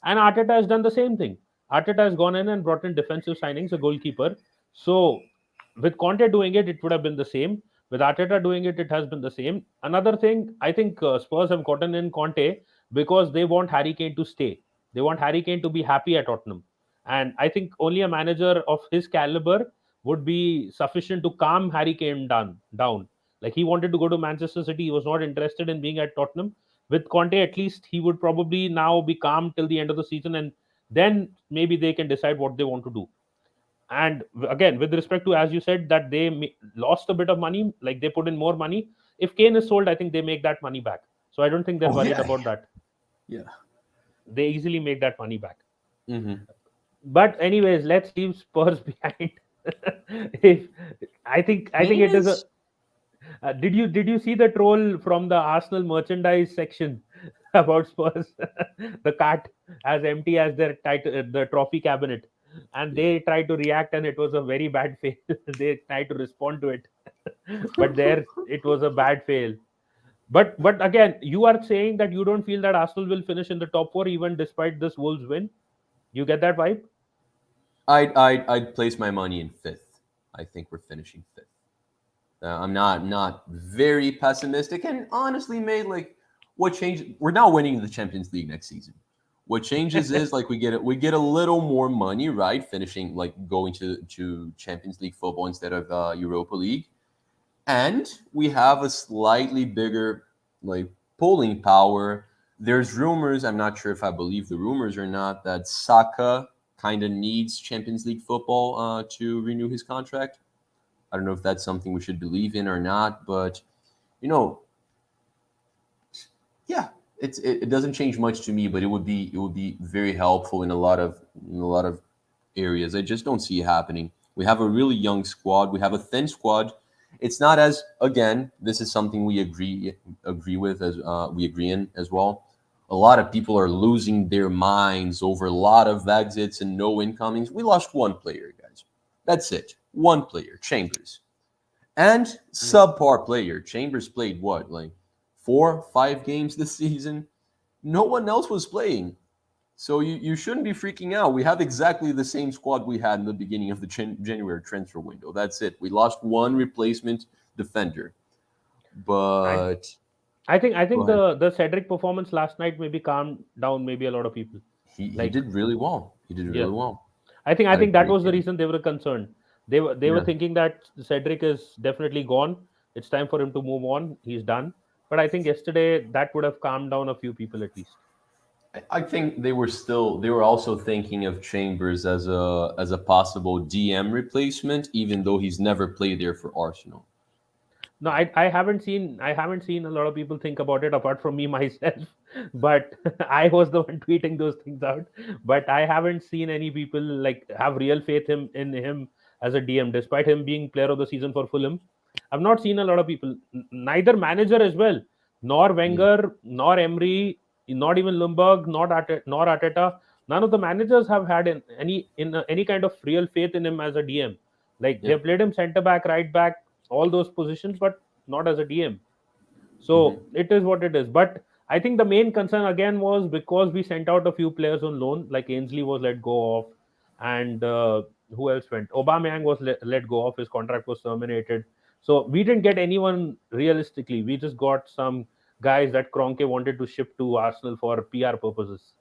and Arteta has done the same thing. Arteta has gone in and brought in defensive signings, a goalkeeper. So with Conte doing it, it would have been the same. With Arteta doing it, it has been the same. Another thing, I think Spurs have gotten in Conte because they want Harry Kane to stay. They want Harry Kane to be happy at Tottenham. And I think only a manager of his caliber would be sufficient to calm Harry Kane down. Like he wanted to go to Manchester City, he was not interested in being at Tottenham. With Conte, at least he would probably now be calm till the end of the season, and then maybe they can decide what they want to do. And again, with respect to, as you said, that they lost a bit of money, like they put in more money. If Kane is sold, I think they make that money back. So I don't think they're Oh worried yeah, about that. yeah. They easily make that money back. Hmm. But anyways, let's leave Spurs behind. if I think it is a. Yes. Did you see the troll from the Arsenal merchandise section about Spurs? The cart as empty as their title, the trophy cabinet, and Yeah. they tried to react, and it was a very bad fail. They tried to respond to it, but there it was a bad fail. But again, you are saying that you don't feel that Arsenal will finish in the top four even despite this Wolves win. You get that vibe? I'd place my money in fifth. I think we're finishing fifth. I'm not very pessimistic, and honestly, made like what changed? We're now winning the Champions League next season. What changes is like we get a little more money, right? Finishing like going to Champions League football instead of Europa League, and we have a slightly bigger like polling power. There's rumors. I'm not sure if I believe the rumors or not that Saka kind of needs Champions League football to renew his contract. I don't know if that's something we should believe in or not, but you know, yeah, it doesn't change much to me, but it would be very helpful in a lot of areas. I just don't see it happening. We have a really young squad. We have a thin squad. It's not as again. This is something we agree with as we agree in as well. A lot of people are losing their minds over a lot of exits and no incomings. We lost one player, guys. That's it. One player, Chambers. And Yeah. subpar player. Chambers played what, like 4, 5 games this season? No one else was playing. So you shouldn't be freaking out. We have exactly the same squad we had in the beginning of the January transfer window. That's it. We lost one replacement defender. I But go I think ahead. the Cedric performance last night maybe calmed down maybe a lot of people. He Like, did really well. He did yeah, really well. I Had a think that great was the game. reason they were concerned. They were Yeah. thinking that Cedric is definitely gone. It's time for him to move on. He's done. But I think yesterday that would have calmed down a few people at least. I think they were also thinking of Chambers as a possible DM replacement, even though he's never played there for Arsenal. No, I haven't seen a lot of people think about it apart from me myself. But I was the one tweeting those things out. But I haven't seen any people like have real faith in him as a DM, despite him being player of the season for Fulham. I've not seen a lot of people, neither manager as well, nor Yeah. Wenger, nor Emery, not even Lumberg, nor Arteta. None of the managers have had any kind of real faith in him as a DM. Like, they Yeah. played him centre back, right back, all those positions, but not as a DM. Hmm. So it is what it is. But I think the main concern again was because we sent out a few players on loan, like Ainsley was let go of, and who else went? Aubameyang was let go of. His contract was terminated. So we didn't get anyone realistically. We just got some guys that Kroenke wanted to ship to Arsenal for PR purposes.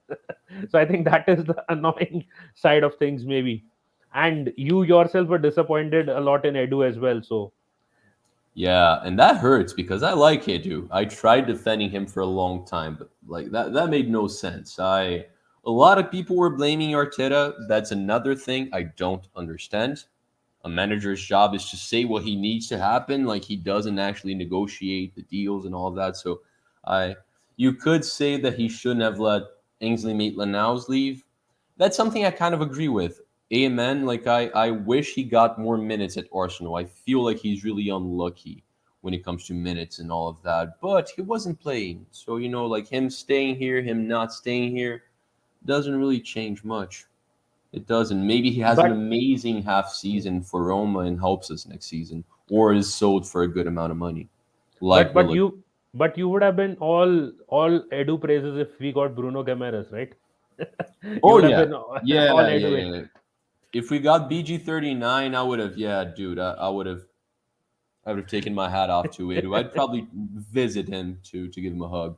So I think that is the annoying side of things, maybe. And you yourself were disappointed a lot in Edu as well. So Yeah, and that hurts because I like Edu. I tried defending him for a long time, but like that made no sense. A lot of people were blaming Arteta. That's another thing I don't understand. A manager's job is to say what he needs to happen, like he doesn't actually negotiate the deals and all of that. So I you could say that he shouldn't have let Ainsley Maitland-Niles leave. That's something I kind of agree with. Amen. Like I wish he got more minutes at Arsenal. I feel like he's really unlucky when it comes to minutes and all of that. But he wasn't playing. So, like him staying here, him not staying here, doesn't really change much. It doesn't. Maybe he has an but amazing half season for Roma and helps us next season, or is sold for a good amount of money, but like but Willock. you would have been all Edu praises if we got Bruno Guimaraes, right? You Oh would have yeah, been all yeah, yeah, Edu it. yeah. If we got BG39, I would have. Yeah, dude, I would have. I would have taken my hat off to Edu. I'd probably visit him to give him a hug.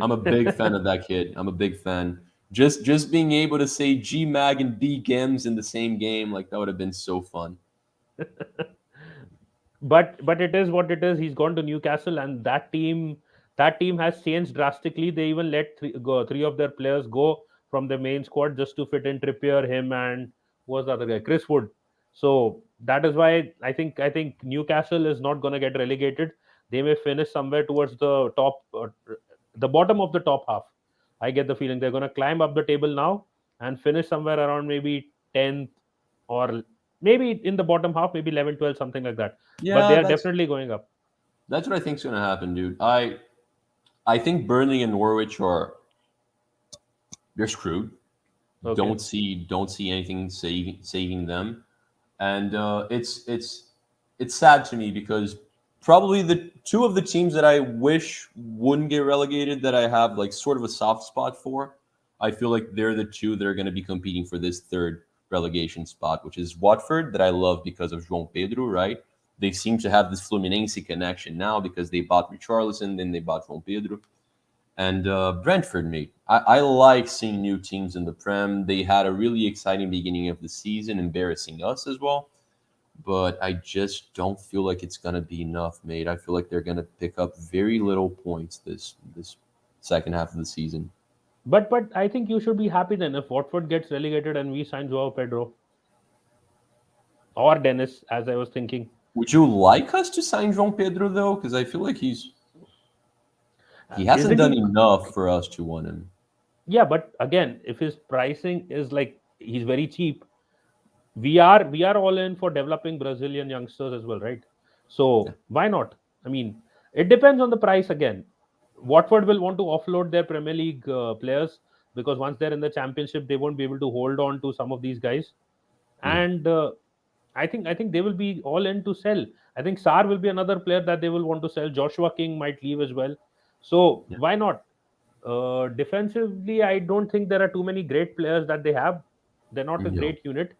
I'm a big fan of that kid. I'm a big fan. Just being able to say G Mag and B Gims in the same game, like that would have been so fun. But it is what it is. He's gone to Newcastle, and that team has changed drastically. They even let three of their players go from the main squad just to fit in Trippier, him, and who was the other guy, Chris Wood. So that is why I think Newcastle is not going to get relegated. They may finish somewhere towards the top, the bottom of the top half. I get the feeling they're going to climb up the table now and finish somewhere around maybe 10th, or maybe in the bottom half, maybe 11, 12, something like that. But they Yeah, are definitely going up. that's what I think's gonna happen, dude. I think Burnley and Norwich are they're screwed. Okay. Don't see anything saving them, and it's sad to me because probably the two of the teams that I wish wouldn't get relegated that I have like sort of a soft spot for. I feel like they're the two that are going to be competing for this third relegation spot, which is Watford that I love because of João Pedro. Right? They seem to have this Fluminense connection now because they bought Richarlison, then they bought João Pedro and Brentford, mate. I like seeing new teams in the Prem. They had a really exciting beginning of the season, embarrassing us as well. But I just don't feel like it's gonna be enough, mate. I feel like they're gonna pick up very little points this second half of the season. But I think you should be happy then if Watford gets relegated and we sign Joao Pedro or Dennis, as I was thinking. Would you like us to sign João Pedro though? Because I feel like he hasn't Isn't done he? enough for us to want him. Yeah, but again, if his pricing is like he's very cheap, we are all in for developing Brazilian youngsters as well, right? Yeah, So why not? I mean, it depends on the price again. Watford will want to offload their Premier League players because once they're in the Championship, they won't be able to hold on to some of these guys. yeah, And I think they will be all in to sell. I think Sar will be another player that they will want to sell. Joshua King might leave as well. So yeah, why not? Defensively, I don't think there are too many great players that they have. They're not a no, great unit,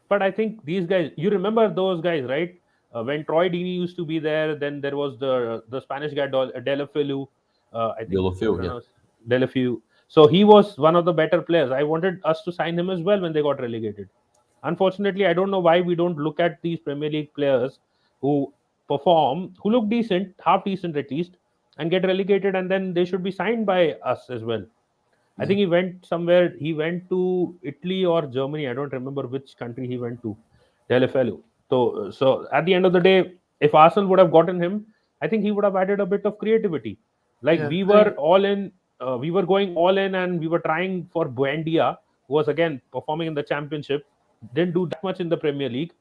but I think these guys. You remember those guys, right? When Troy Deeney used to be there, then there was the Spanish guy Delafiu. I think I Deulofeu, yeah, pronounce Delafiu. So he was one of the better players. I wanted us to sign him as well when they got relegated. Unfortunately, I don't know why we don't look at these Premier League players who perform, who look decent, half decent at least, and get relegated, and then they should be signed by us as well. I yeah, think he went somewhere. He went to Italy or Germany. I don't remember which country he went to. Delefello. So at the end of the day, if Arsenal would have gotten him, I think he would have added a bit of creativity. Like yeah. we I were mean, all in, we were going all in, and we were trying for Buendia, who was again performing in the Championship. Didn't do that much in the Premier League.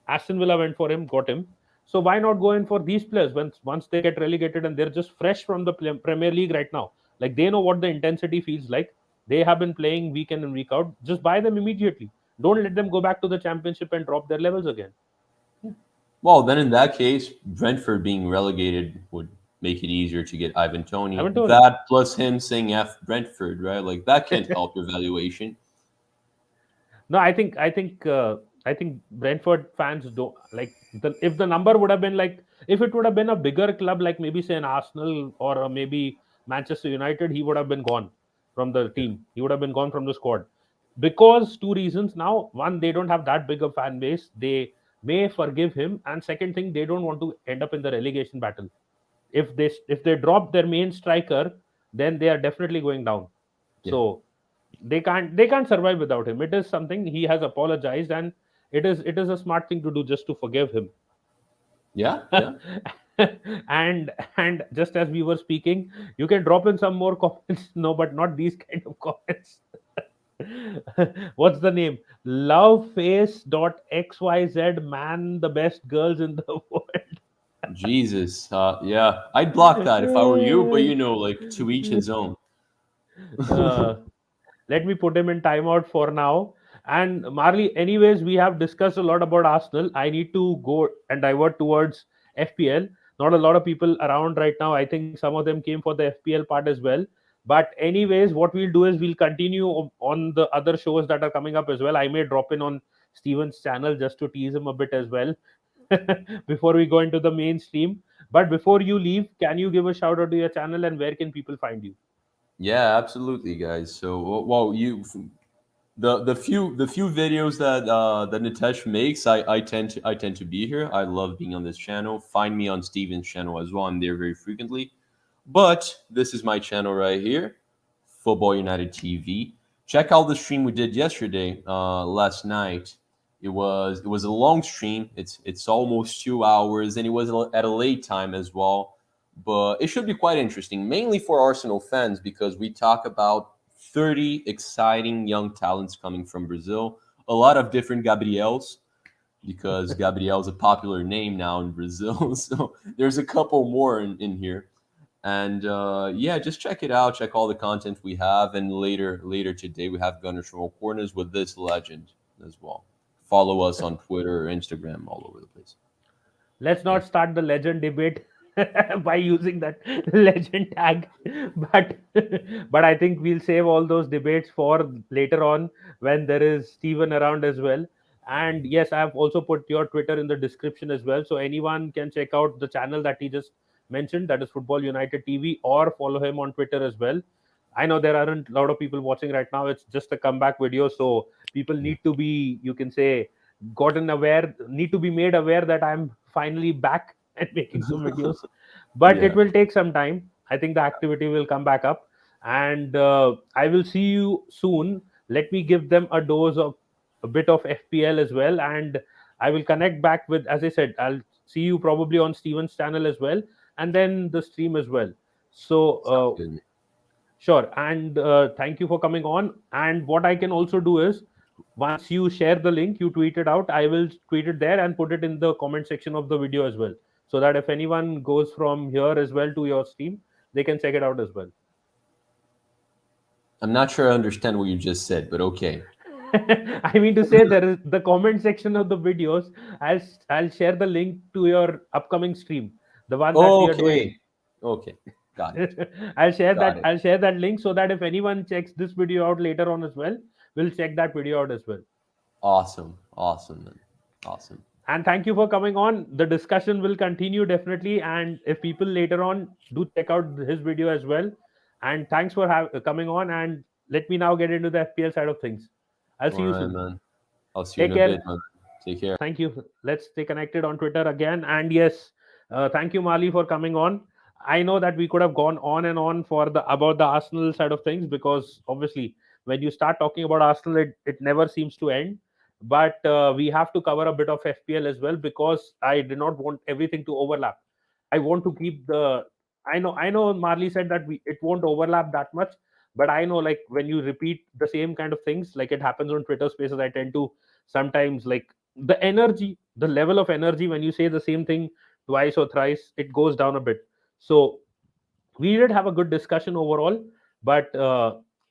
Aston Villa went for him, got him. So why not go in for these players once they get relegated and they're just fresh from the Premier League right now? Like they know what the intensity feels like. They have been playing week in and week out. Just buy them immediately. Don't let them go back to the Championship and drop their levels again. well, then in that case, Brentford being relegated would make it easier to get Ivan I Tony. haven't told. That plus him saying F Brentford, right? Like that can't help your valuation. No, I think Brentford fans don't like if the number would have been like if it would have been a bigger club like maybe say an Arsenal or maybe Manchester United, he would have been gone from the Yeah, team. He would have been gone from the squad because two reasons. Now, one, they don't have that big a fan base. They may forgive him, and second thing, they don't want to end up in the relegation battle. If they drop their main striker, then they are definitely going down. yeah, So they can't survive without him. It is something he has apologized, and it is a smart thing to do just to forgive him. yeah, yeah. And just as we were speaking, you can drop in some more comments. No, but not these kind of comments. What's the name? Loveface.xyz, man, the best girls in the Jesus, yeah, I'd block that if I were you, but world. like to each his own. uh, Let me put him in timeout for now. And Marley, anyways, we have discussed a lot about Arsenal. I need to go and divert towards FPL. Not a lot of people around right now. I think some of them came for the FPL part as well. But anyways, what we'll do is we'll continue on the other shows that are coming up as well. I may drop in on Steven's channel just to tease him a bit as well before we go into the mainstream. But before you leave, can you give a shout out to your channel and where can people find you? Yeah, absolutely, guys. So, well, you the few videos that that Nitesh makes, I tend to be here. I love being on this channel. Find me on Steven's channel as well. I'm there very frequently. But this is my channel right here, Football United TV. Check out the stream we did yesterday, last night. It was a long stream. It's almost 2 hours, and it was at a late time as well. but it should be quite interesting, mainly for Arsenal fans, because we talk about 30 exciting young talents coming from Brazil. A lot of different Gabriels, because Gabriel is a popular name now in Brazil. So there's a couple more in here. And yeah, just check it out. Check all the content we have. And later today, we have Gunner Show Corners with this legend as well. Follow us on Twitter or Instagram, all over the place. Let's Yeah. not start the legend debate by using that legend tag, but but I think we'll save all those debates for later on when there is Steven around as well. And yes, I've also put your Twitter in the description as well, so anyone can check out the channel that he just mentioned, that is Football United TV, or follow him on Twitter as well. I know there aren't a lot of people watching right now, it's just a comeback video, so people Yeah. need to be, you can say, gotten aware, need to be made aware that I'm finally back and making some videos. But it Yeah. will take some time. I think the activity will come back up, and I will see you soon. Let me give them a dose of a bit of FPL as well, and I will connect back with, as I said, I'll see you probably on Steven's channel as well, and then the stream as well. So Sounds good. sure. And thank you for coming on. And what I can also do is, once you share the link, you tweet it out, I will tweet it there and put it in the comment section of the video as well. So that if anyone goes from here as well to your stream, they can check it out as well. I'm not sure I understand what you just said, but okay. I mean to say, there is the comment section of the videos. I'll share the link to your upcoming stream, the one that we are doing. Okay. Okay. Got it. Got it. I'll share that link so that if anyone checks this video out later on as well, we'll check that video out as well. Awesome. Awesome, man. Awesome. And thank you for coming on. The discussion will continue definitely. And if people later on do check out his video as well. And thanks for coming on. And let me now get into the FPL side of things. I'll All see you right, soon. man. I'll see you in Take a bit, care. man. Take care. Thank you. Let's stay connected on Twitter again. And yes, thank you, Marlie, for coming on. I know that we could have gone on and on for the about the Arsenal side of things, because obviously when you start talking about Arsenal, it never seems to end. But we have to cover a bit of FPL as well, because I do not want everything to overlap. I want to keep the. I know Marley said that it won't overlap that much, but I know, like, when you repeat the same kind of things, like it happens on Twitter Spaces, I tend to sometimes, like, the energy, the level of energy when you say the same thing twice or thrice, it goes down a bit. So we did have a good discussion overall, but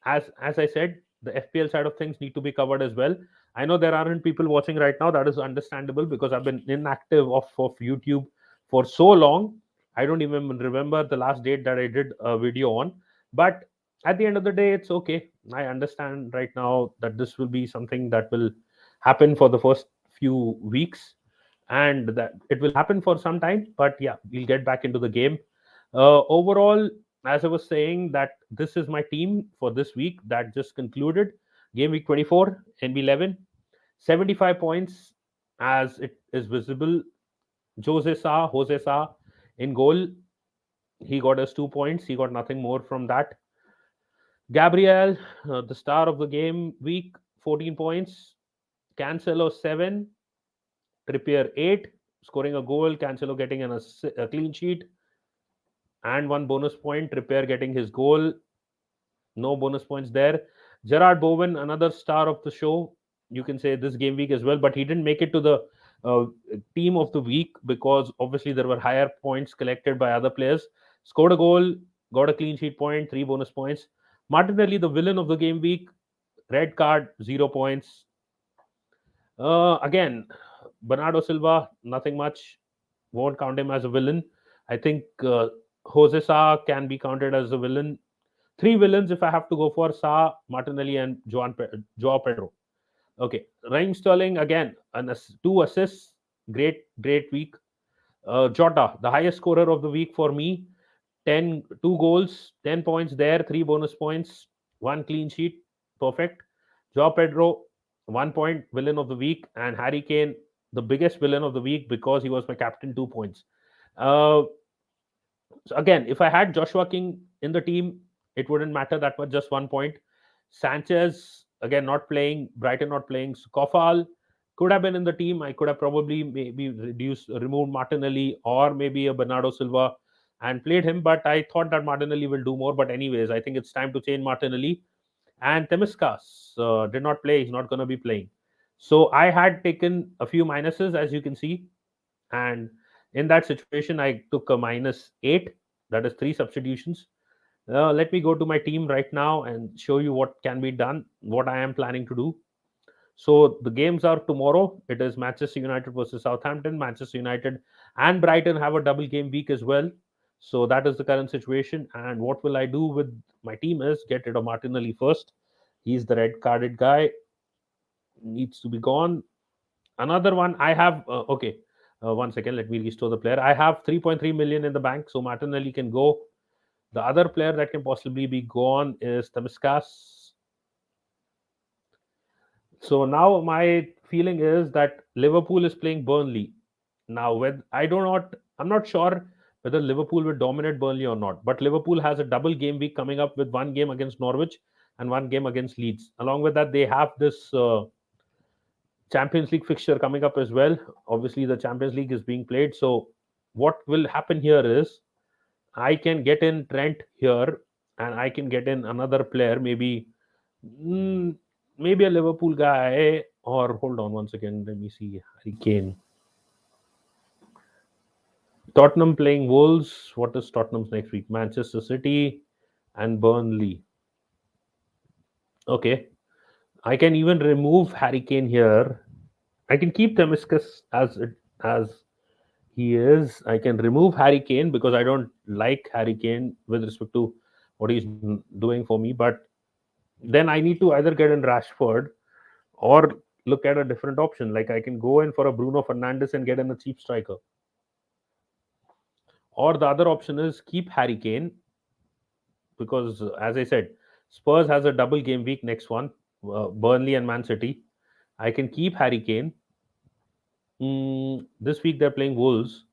as I said, the FPL side of things need to be covered as well. I know there aren't people watching right now. That is understandable, because I've been inactive of YouTube for so long. I don't even remember the last date that I did a video on. But at the end of the day, it's okay. I understand right now that this will be something that will happen for the first few weeks, and that it will happen for some time. But yeah, we'll get back into the game. Overall, as I was saying, that this is my team for this week that just concluded. Game week 24, NB11, 75 points as it is visible. Jose Sa in goal. He got us 2 points. He got nothing more from that. Gabriel, the star of the game week, 14 points. Cancelo, 7. Trippier, 8. Scoring a goal. Cancelo getting a clean sheet and 1 bonus point. Trippier getting his goal. No bonus points there. Gerard Bowen, another star of the show, you can say this game week as well, but he didn't make it to the uh, team of the week, because obviously there were higher points collected by other players. Scored a goal, got a clean sheet point, 3 bonus points. Martinelli, the villain of the game week, red card, 0 points. Again, Bernardo Silva, nothing much. Won't count him as a villain. I think Jose Sa can be counted as a villain. Three villains if I have to go for: Sa, Martinelli, and Joao Pedro. Okay, Raheem Sterling again, 2 assists. Great week. Jota, the highest scorer of the week for me, 2 goals, 10 points there, 3 bonus points, 1 clean sheet, perfect. Joao Pedro, 1 point, villain of the week, and Harry Kane, the biggest villain of the week, because he was my captain, 2 points. Uh, so again, if I had Joshua King in the team, it wouldn't matter that much, just 1 point. Sanchez, again, not playing. Brighton not playing. Kofal could have been in the team. I could have probably maybe removed Martinelli, or maybe a Bernardo Silva, and played him, but I thought that Martinelli will do more. But anyways, I think it's time to change Martinelli. And Temiskas did not play. He's not going to be playing. So I had taken a few minuses, as you can see. And in that situation, I took a -8. That is three substitutions. Let me go to my team right now and show you what can be done, what I am planning to do. So the games are tomorrow. It is Manchester United versus Southampton. Manchester United and Brighton have a double game week as well. So that is the current situation. And what will I do with my team is get rid of Martinelli first. He's the red carded guy, needs to be gone. Another one I have. Okay, 1 second. Let me restore the player. I have 3.3 million in the bank, so Martinelli can go. The other player that can possibly be gone is Tamiskas. So now my feeling is that Liverpool is playing Burnley. Now, with I'm not sure whether Liverpool will dominate Burnley or not. But Liverpool has a double game week coming up with one game against Norwich and one game against Leeds. Along with that, they have this Champions League fixture coming up as well. Obviously, the Champions League is being played. So, what will happen here is I can get in Trent here, and I can get in another player, mm, maybe a Liverpool guy, or hold on 1 second. Let me see. Harry Kane. Tottenham playing Wolves. What is Tottenham's next week? Manchester City and Burnley. Okay. I can even remove Harry Kane here. I can keep Temiscus as he is. I can remove Harry Kane because I don't like Harry Kane with respect to what he's doing for me. But then I need to either get in Rashford or look at a different option. Like I can go in for a Bruno Fernandes and get in a cheap striker. Or the other option is keep Harry Kane because, as I said, Spurs has a double game week next one, Burnley and Man City. I can keep Harry Kane. This week they're playing Wolves.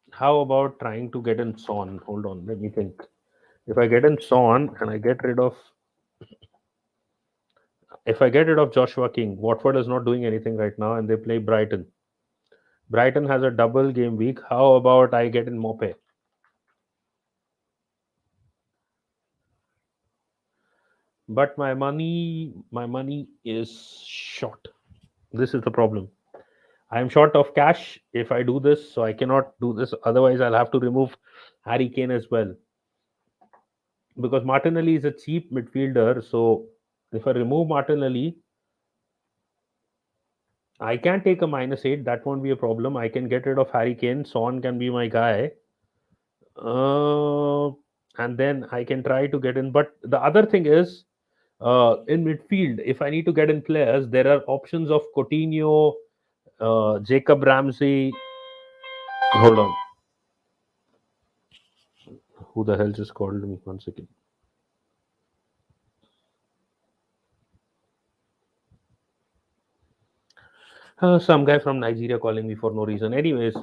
How about trying to get in Son? Hold on, let me think. If I get in Son and if I get rid of Joshua King, Watford is not doing anything right now, and they play Brighton. Brighton has a double game week. How about I get in Mope? But my money is short. This is the problem. I am short of cash if I do this, so I cannot do this. Otherwise, I'll have to remove Harry Kane as well because Martinelli is a cheap midfielder. So if I remove Martinelli, I can take a -8. That won't be a problem. I can get rid of Harry Kane. Son can be my guy. Uh, and then I can try to get in. But the other thing is, in midfield, if I need to get in players, there are options of Coutinho, Jacob Ramsey. Hold on. Who the hell just called me? 1 second. Some guy from Nigeria calling me for no reason. Anyways,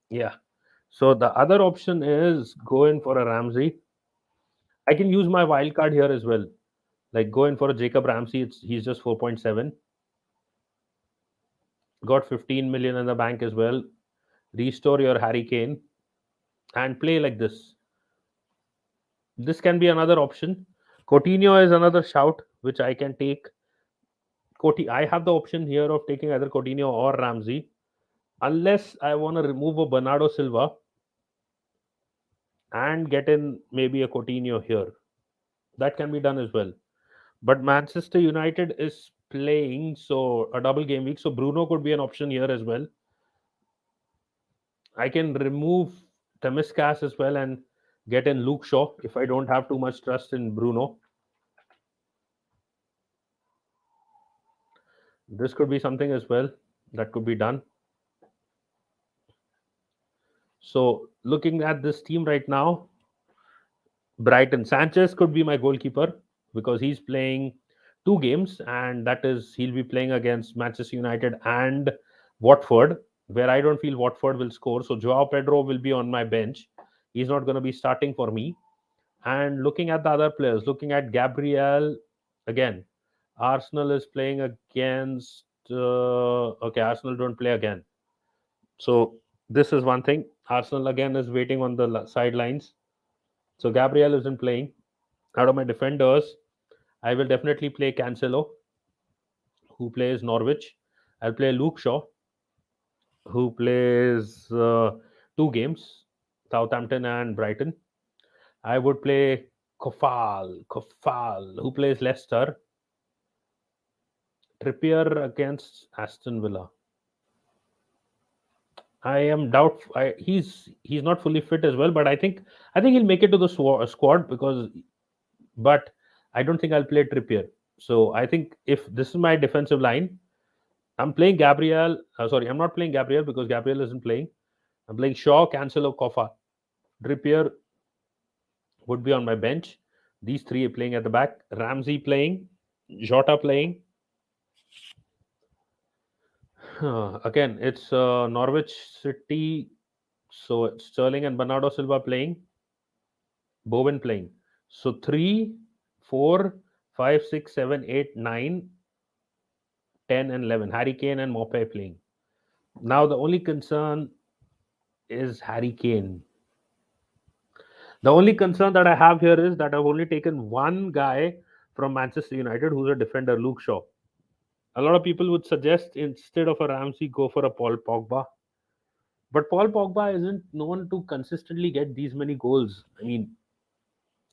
yeah. So the other option is go in for a Ramsey. I can use my wild card here as well. Like go in for a Jacob Ramsey. He's just 4.7. Got 15 million in the bank as well. Restore your Harry Kane and play like this. This can be another option. Coutinho is another shout which I can take. I have the option here of taking either Coutinho or Ramsey, unless I want to remove a Bernardo Silva and get in maybe a Coutinho here. That can be done as well. But Manchester United is playing so a double game week, so Bruno could be an option here as well. I can remove Temiskas as well and get in Luke Shaw if I don't have too much trust in Bruno. This could be something as well that could be done. So looking at this team right now, Brighton Sanchez could be my goalkeeper because he's playing two games, and that is he'll be playing against Manchester United and Watford, where I don't feel Watford will score. So Joao Pedro will be on my bench. He's not going to be starting for me. And looking at the other players, looking at Gabriel again, Arsenal is playing against. Okay, Arsenal don't play again. So This is one thing. Arsenal again is waiting on the sidelines. So Gabriel isn't playing. Out of my defenders, I will definitely play Cancelo, who plays Norwich. I'll play Luke Shaw, who plays 2 games, Southampton and Brighton. I would play Kofal, who plays Leicester. Trippier against Aston Villa. I am doubt. He's not fully fit as well, but I think he'll make it to the squad because. But I don't think I'll play Trippier. So I think if this is my defensive line, I'm playing Gabriel. Sorry, I'm not playing Gabriel because Gabriel isn't playing. I'm playing Shaw, Cancelo, Kofa. Trippier would be on my bench. These three are playing at the back. Ramsey playing, Jota playing. Again, it's Norwich City. So it's Sterling and Bernardo Silva playing, Bowen playing. So 3, 4, 5, 6, 7, 8, 9, 10, and 11. Harry Kane and Mope playing. Now the only concern is Harry Kane. The only concern that I have here is that I've only taken one guy from Manchester United who's a defender, Luke Shaw. A lot of people would suggest instead of a Ramsey, go for a Paul Pogba. But Paul Pogba isn't known to consistently get these many goals. I mean,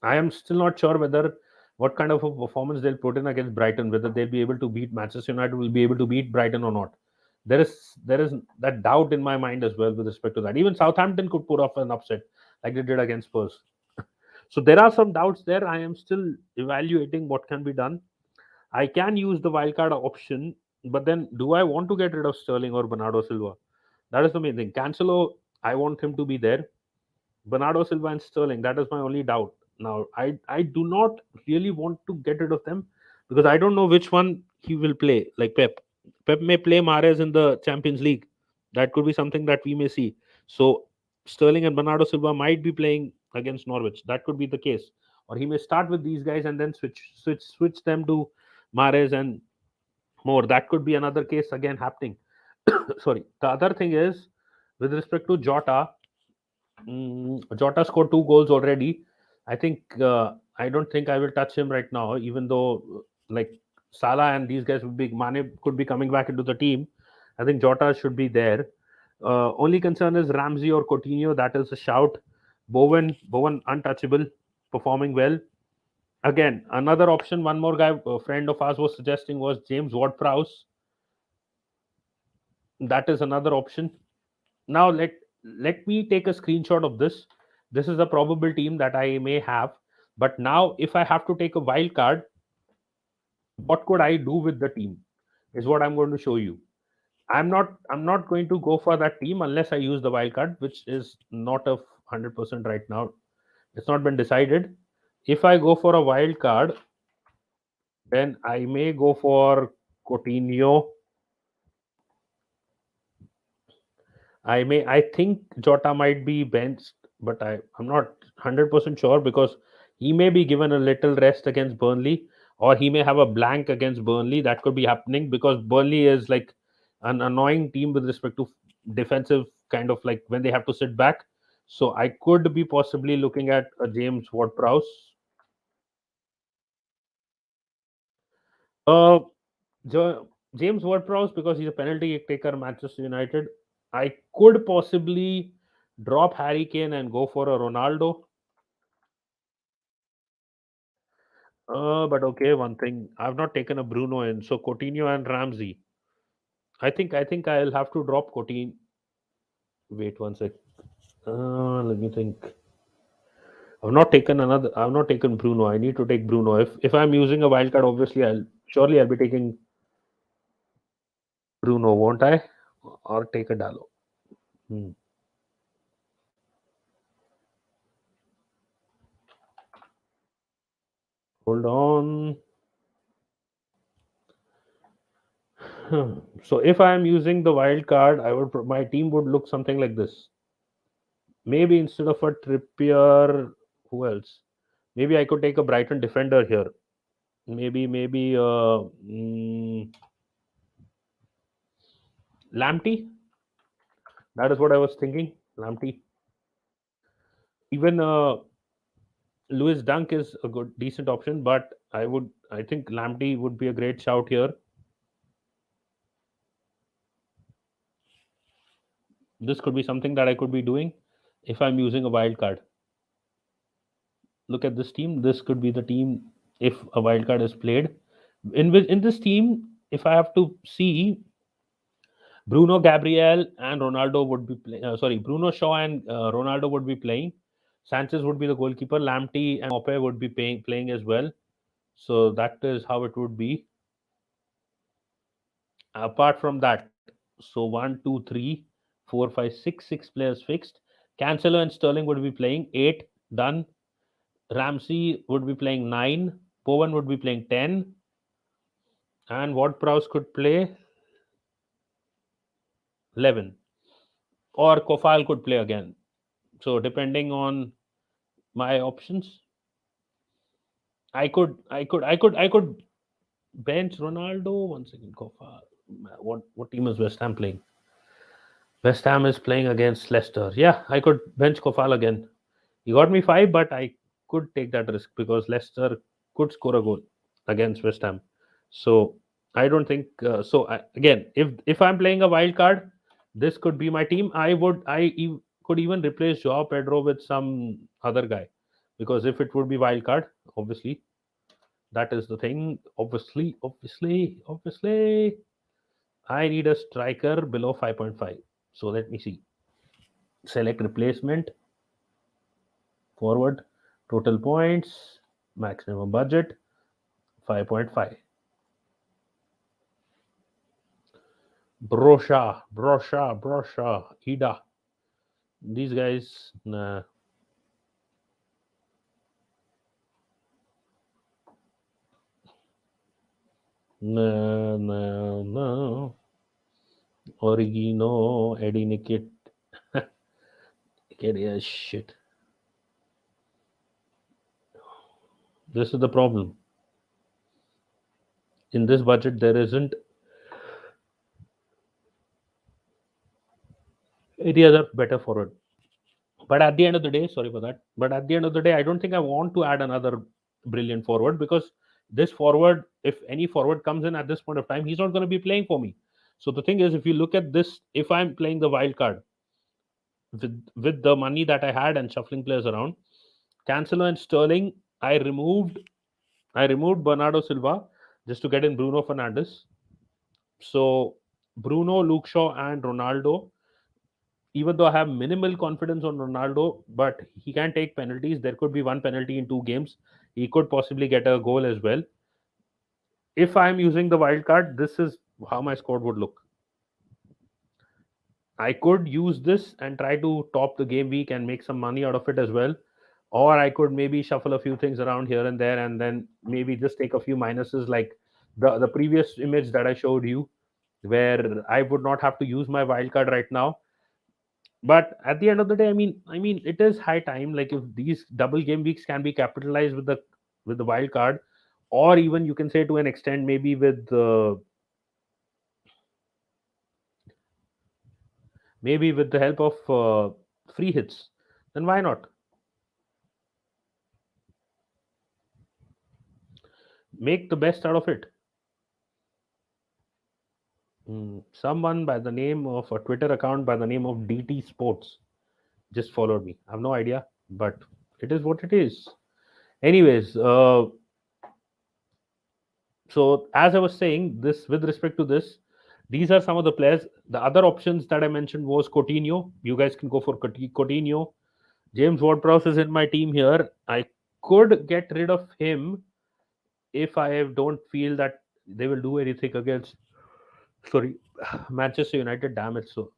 I am still not sure whether what kind of a performance they'll put in against Brighton, whether they'll be able to beat Manchester United, will be able to beat Brighton or not. There is that doubt in my mind as well with respect to that. Even Southampton could put off an upset like they did against Spurs. So there are some doubts there. I am still evaluating what can be done. I can use the wildcard option, but then do I want to get rid of Sterling or Bernardo Silva? That is the main thing. Cancelo, I want him to be there. Bernardo Silva and Sterling, that is my only doubt. Now, I do not really want to get rid of them because I don't know which one he will play. Like Pep. Pep may play Mahrez in the Champions League. That could be something that we may see. So Sterling and Bernardo Silva might be playing against Norwich. That could be the case. Or he may start with these guys and then switch them to Mahrez and more. That could be another case again happening. Sorry. The other thing is with respect to Jota, Jota scored 2 goals already. I don't think I will touch him right now, even though like Salah and these guys would be Mane could be coming back into the team. I think Jota should be there. Only concern is Ramsey or Coutinho. That is a shout. Bowen untouchable, performing well. Again, another option. One more guy, a friend of ours was suggesting was James Ward-Prowse. That is another option. Now let me take a screenshot of this. This is a probable team that I may have. But now if I have to take a wild card, what could I do with the team is what I'm going to show you. I'm not going to go for that team unless I use the wild card, which is not a 100% right now. It's not been decided. If I go for a wild card, then I may go for Coutinho. I think Jota might be benched, but I'm not 100% sure because he may be given a little rest against Burnley, or he may have a blank against Burnley. That could be happening because Burnley is like an annoying team with respect to defensive kind of like when they have to sit back. So I could be possibly looking at a James Ward-Prowse. Uh, James Ward-Prowse because he's a penalty taker, Manchester United. I could possibly drop Harry Kane and go for a Ronaldo. But okay, one thing I've not taken a Bruno in, so Coutinho and Ramsey. I think I'll have to drop Coutinho. Wait one sec. Let me think. I've not taken Bruno. I need to take Bruno. If I'm using a wildcard, obviously I'll be taking Bruno, won't I? Or take a Dallo. Hmm. Hold on. So if I am using the wild card, my team would look something like this. Maybe instead of a Trippier, who else? Maybe I could take a Brighton defender here. Maybe Lamptey. That is what I was thinking. Lamptey. Even Lewis Dunk is a good, decent option, but I think Lamptey would be a great shout here. This could be something that I could be doing if I'm using a wild card. Look at this team. This could be the team if a wild card is played. In this team, if I have to see, Bruno Gabriel and Ronaldo would be playing. Sorry, Bruno Shaw and Ronaldo would be playing. Sanchez would be the goalkeeper. Lamptey and Mope would be playing as well. So that is how it would be. Apart from that, so one, two, three, four, five, six players fixed. Cancelo and Sterling would be playing 8. Done. Ramsey would be playing 9. Bowen would be playing 10. And Ward Prowse could play 11. Or Kofal could play again. So depending on my options, I could bench Ronaldo. One second, Kofal. What team is West Ham playing? West Ham is playing against Leicester. Yeah, I could bench Kofal again. He got me 5, but I could take that risk because Leicester could score a goal against West Ham. So I don't think so. Again, if I'm playing a wild card, this could be my team. Could even replace Joao Pedro with some other guy, because if it would be wild card, obviously that is the thing. Obviously, I need a striker below 5.5. So let me see. Select replacement, forward, total points, maximum budget, 5.5. Brosha, Ida. These guys, nah, no, no, no. Origino, Eddie Nikit. Yeah, shit. This is the problem. In this budget, there isn't any other better forward. But at the end of the day, sorry for that. But at the end of the day, I don't think I want to add another brilliant forward, because this forward, if any forward comes in at this point of time, he's not going to be playing for me. So the thing is, if you look at this, if I'm playing the wild card with the money that I had and shuffling players around, Cancelo and Sterling, I removed Bernardo Silva just to get in Bruno Fernandes. So Bruno, Luke Shaw, and Ronaldo, even though I have minimal confidence on Ronaldo, but he can take penalties. There could be one penalty in 2 games. He could possibly get a goal as well. If I'm using the wild card, this is how my squad would look. I could use this and try to top the game week and make some money out of it as well. Or I could maybe shuffle a few things around here and there and then maybe just take a few minuses, like the previous image that I showed you, where I would not have to use my wild card right now. But at the end of the day, I mean it is high time. Like, if these double game weeks can be capitalized with the wild card, or even you can say to an extent maybe with the help of free hits, then why not make the best out of it? Someone by the name of a Twitter account by the name of DT Sports just followed me. I have no idea, but it is what it is. Anyways, so as I was saying, this with respect to this, these are some of the players. The other options that I mentioned was Coutinho. You guys can go for Coutinho. James Ward-Prowse is in my team here. I could get rid of him if I don't feel that they will do anything against, sorry, Manchester United. Damn it! So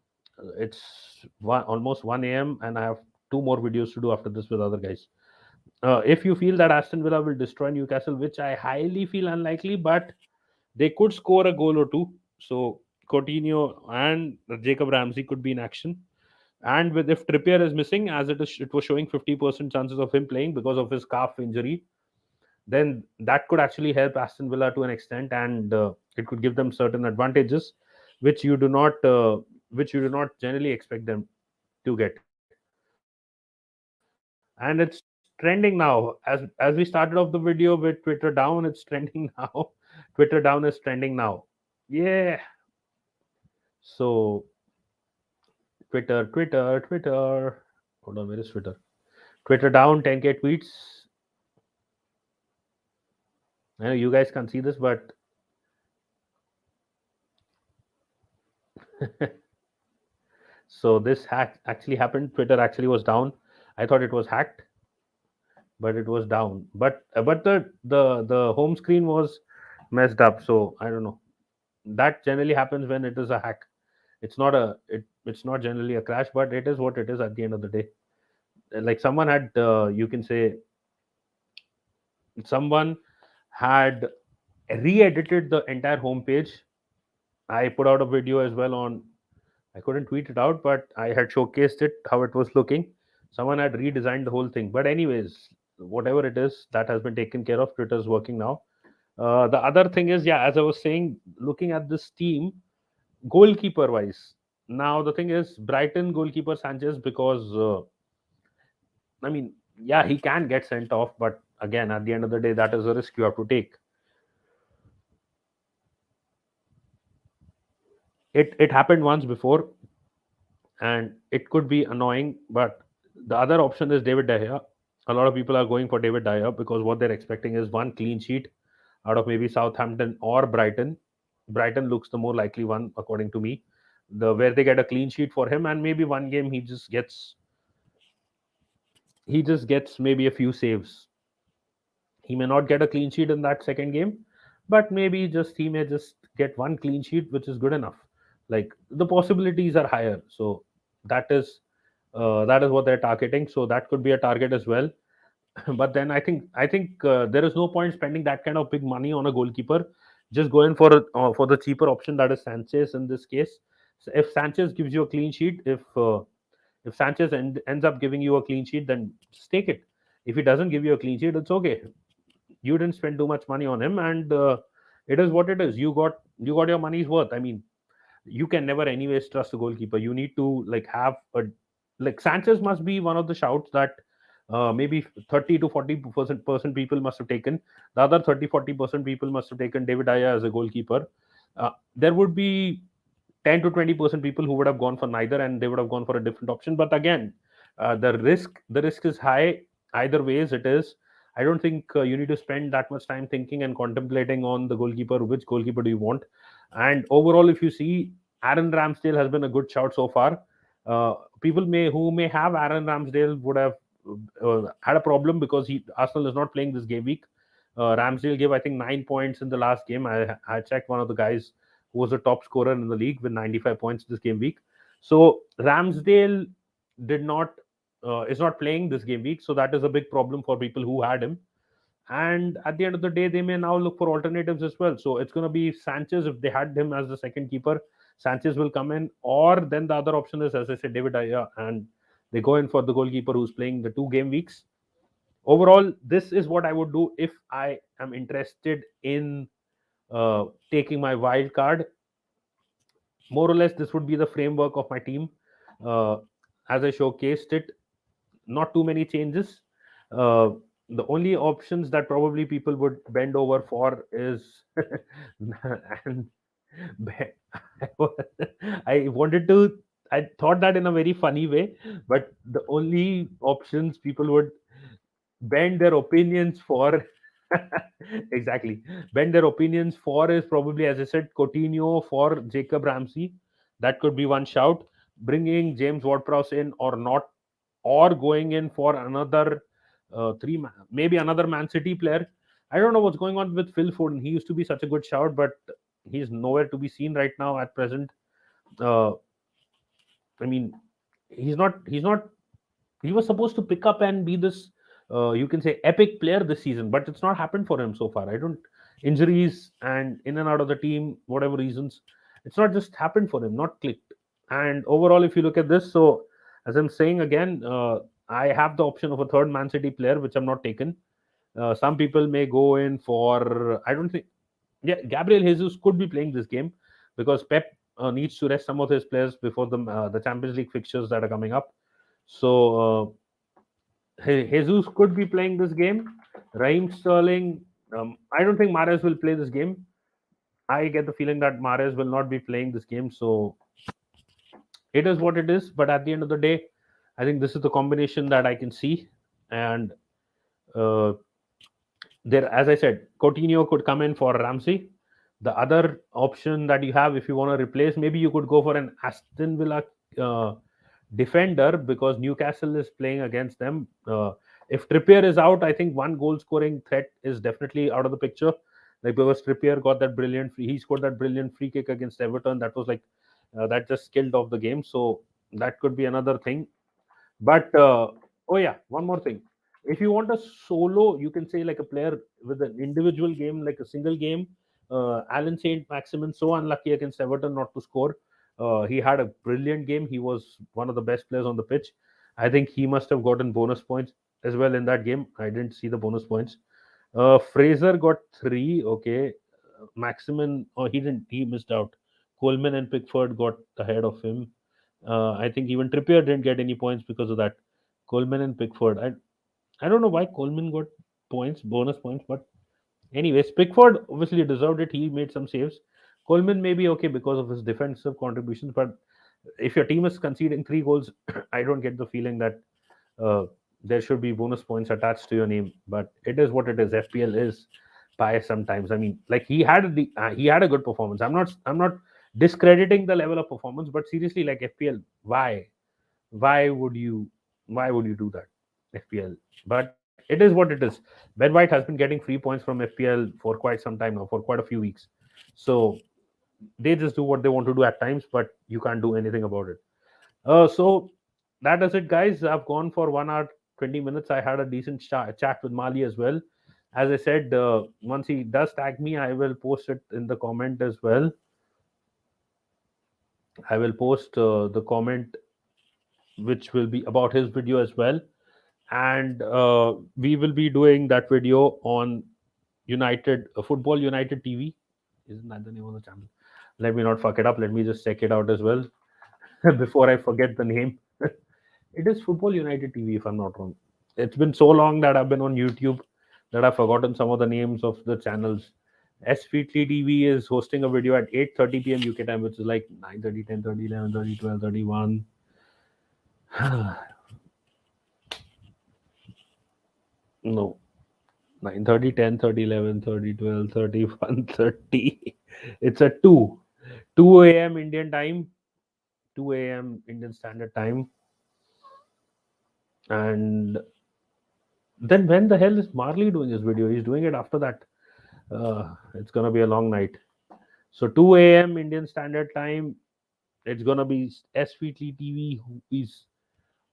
it's almost 1 a.m. and I have 2 more videos to do after this with other guys. If you feel that Aston Villa will destroy Newcastle, which I highly feel unlikely, but they could score a goal or two. So Coutinho and Jacob Ramsey could be in action. And with if Trippier is missing, as it was showing 50% chances of him playing because of his calf injury, then that could actually help Aston Villa to an extent, and it could give them certain advantages, which you do not. which you do not generally expect them to get. And it's trending now. As we started off the video with Twitter down, it's trending now. Twitter down is trending now. Yeah. So Twitter. Hold on, where is Twitter? Twitter down 10K tweets. I know you guys can't see this, but so this hack actually happened. Twitter actually was down. I thought it was hacked, but it was down. But the home screen was messed up. So I don't know. That generally happens when it is a hack. It's not generally a crash, but it is what it is at the end of the day. Like someone had, you can say, someone had re-edited the entire homepage. I put out a video as well on. I couldn't tweet it out, but I had showcased it how it was looking. Someone had redesigned the whole thing. But anyways, whatever it is, that has been taken care of. Twitter's working now. The other thing is, yeah, as I was saying, looking at this team, goalkeeper wise. Now the thing is, Brighton goalkeeper Sanchez, because I mean, yeah, he can get sent off, but again, at the end of the day, that is a risk you have to take. It happened once before, and it could be annoying. But the other option is David De Gea. A lot of people are going for David De Gea because what they're expecting is one clean sheet out of maybe Southampton or Brighton. Brighton looks the more likely one, according to me. The where they get a clean sheet for him, and maybe one game he just gets maybe a few saves. He may not get a clean sheet in that second game, but maybe just he may just get one clean sheet, which is good enough. Like the possibilities are higher, so that is that is what they're targeting. So that could be a target as well. But then I think there is no point spending that kind of big money on a goalkeeper. Just go in for the cheaper option, that is Sanchez in this case. So if Sanchez gives you a clean sheet, if Sanchez ends up giving you a clean sheet, then just take it. If he doesn't give you a clean sheet, it's okay. You didn't spend too much money on him, and it is what it is. You got your money's worth. I mean, you can never anyways trust a goalkeeper. You need to like have a like Sanchez must be one of the shouts that maybe 30 to 40% people must have taken. The other 30-40% people must have taken David Aya as a goalkeeper. There would be 10 to 20% people who would have gone for neither, and they would have gone for a different option. But again, the risk is high either ways. It is. I don't think you need to spend that much time thinking and contemplating on the goalkeeper. Which goalkeeper do you want? And overall, if you see, Aaron Ramsdale has been a good shout so far. People who may have Aaron Ramsdale would have had a problem because Arsenal is not playing this game week. Ramsdale gave I think 9 points in the last game. I checked one of the guys who was the top scorer in the league with 95 points this game week. So Ramsdale did not is not playing this game week, so that is a big problem for people who had him. And at the end of the day, they may now look for alternatives as well. So it's going to be Sanchez if they had him as the second keeper. Sanchez will come in, or then the other option is, as I said, David Aya, and they go in for the goalkeeper who's playing the 2 game weeks. Overall, this is what I would do if I am interested in taking my wild card. More or less, this would be the framework of my team. Uh, as I showcased it, not too many changes. Uh, the only options that probably people would bend over for is, and I wanted to, I thought that in a very funny way, but the only options people would bend their opinions for exactly bend their opinions for is probably, as I said, Coutinho for Jacob Ramsey. That could be one shout. Bringing James Ward-Prowse in or not, or going in for another maybe another Man City player. I don't know what's going on with Phil Foden. He used to be such a good shout, but he's nowhere to be seen right now at present. uh, I mean, he's not he was supposed to pick up and be this you can say epic player this season, but it's not happened for him so far. I don't Injuries and in and out of the team, whatever reasons, it's not just happened for him, not clicked. And overall, if you look at this, so as I'm saying again, I have the option of a third Man City player, which I'm not taken. Some people may go in for, I don't think, yeah, Gabriel Jesus could be playing this game because Pep needs to rest some of his players before the Champions League fixtures that are coming up. So Jesus could be playing this game. Raheem Sterling. I don't think Mahrez will play this game. I get the feeling that Mahrez will not be playing this game. So it is what it is. But at the end of the day, I think this is the combination that I can see. And uh, there, as I said, Coutinho could come in for Ramsey. The other option that you have, if you want to replace, maybe you could go for an Aston Villa uh, defender because Newcastle is playing against them. If Trippier is out, I think one goal scoring threat is definitely out of the picture. Like because Trippier got that brilliant, he scored that brilliant free kick against Everton. That was like that just killed off the game. So that could be another thing. But oh yeah, one more thing. If you want a solo, you can say like a player with an individual game, like a single game. Alan Saint Maximin so unlucky against Everton not to score. He had a brilliant game. He was one of the best players on the pitch. I think he must have gotten bonus points as well in that game. I didn't see the bonus points. Fraser got three. Okay, Maximin. Oh, he didn't. He missed out. Coleman and Pickford got ahead of him. I think even Trippier didn't get any points because of that. Coleman and Pickford. I don't know why Coleman got points, bonus points, but anyways, Pickford obviously deserved it. He made some saves. Coleman may be okay because of his defensive contributions, but if your team is conceding three goals, I don't get the feeling that uh, there should be bonus points attached to your name. But it is what it is. FPL is biased sometimes. I mean, like he had a good performance. I'm not discrediting the level of performance, but seriously, like FPL, why would you do that? FPL, but it is what it is. Ben White has been getting free points from FPL for quite some time now, for quite a few weeks. So they just do what they want to do at times, but you can't do anything about it. So that is it, guys. I've gone for 1 hour 20 minutes. I had a decent chat with Marlie as well. As I said, once he does tag me, I will post it in the comment as well. I will post the comment which will be about his video as well, and we will be doing that video on United Football United TV. Isn't that the name of the channel? Let me not fuck it up. Let me just check it out as well before I forget the name. It is Football United TV, if I'm not wrong. It's been so long that I've been on YouTube that I've forgotten some of the names of the channels. S Feetly TV is hosting a video at 8:30 p.m. UK time, which is like 9:30, 10:30, 11:30, 12:30, 1. No, 9:30, 10:30, 11:30, 12:30, 1:30. It's at 2 a.m. Indian time, 2 a.m. Indian Standard Time. And then when the hell is Marley doing his video? He's doing it after that. It's gonna be a long night. So 2 a.m. Indian Standard Time. It's gonna be S Feetly TV who is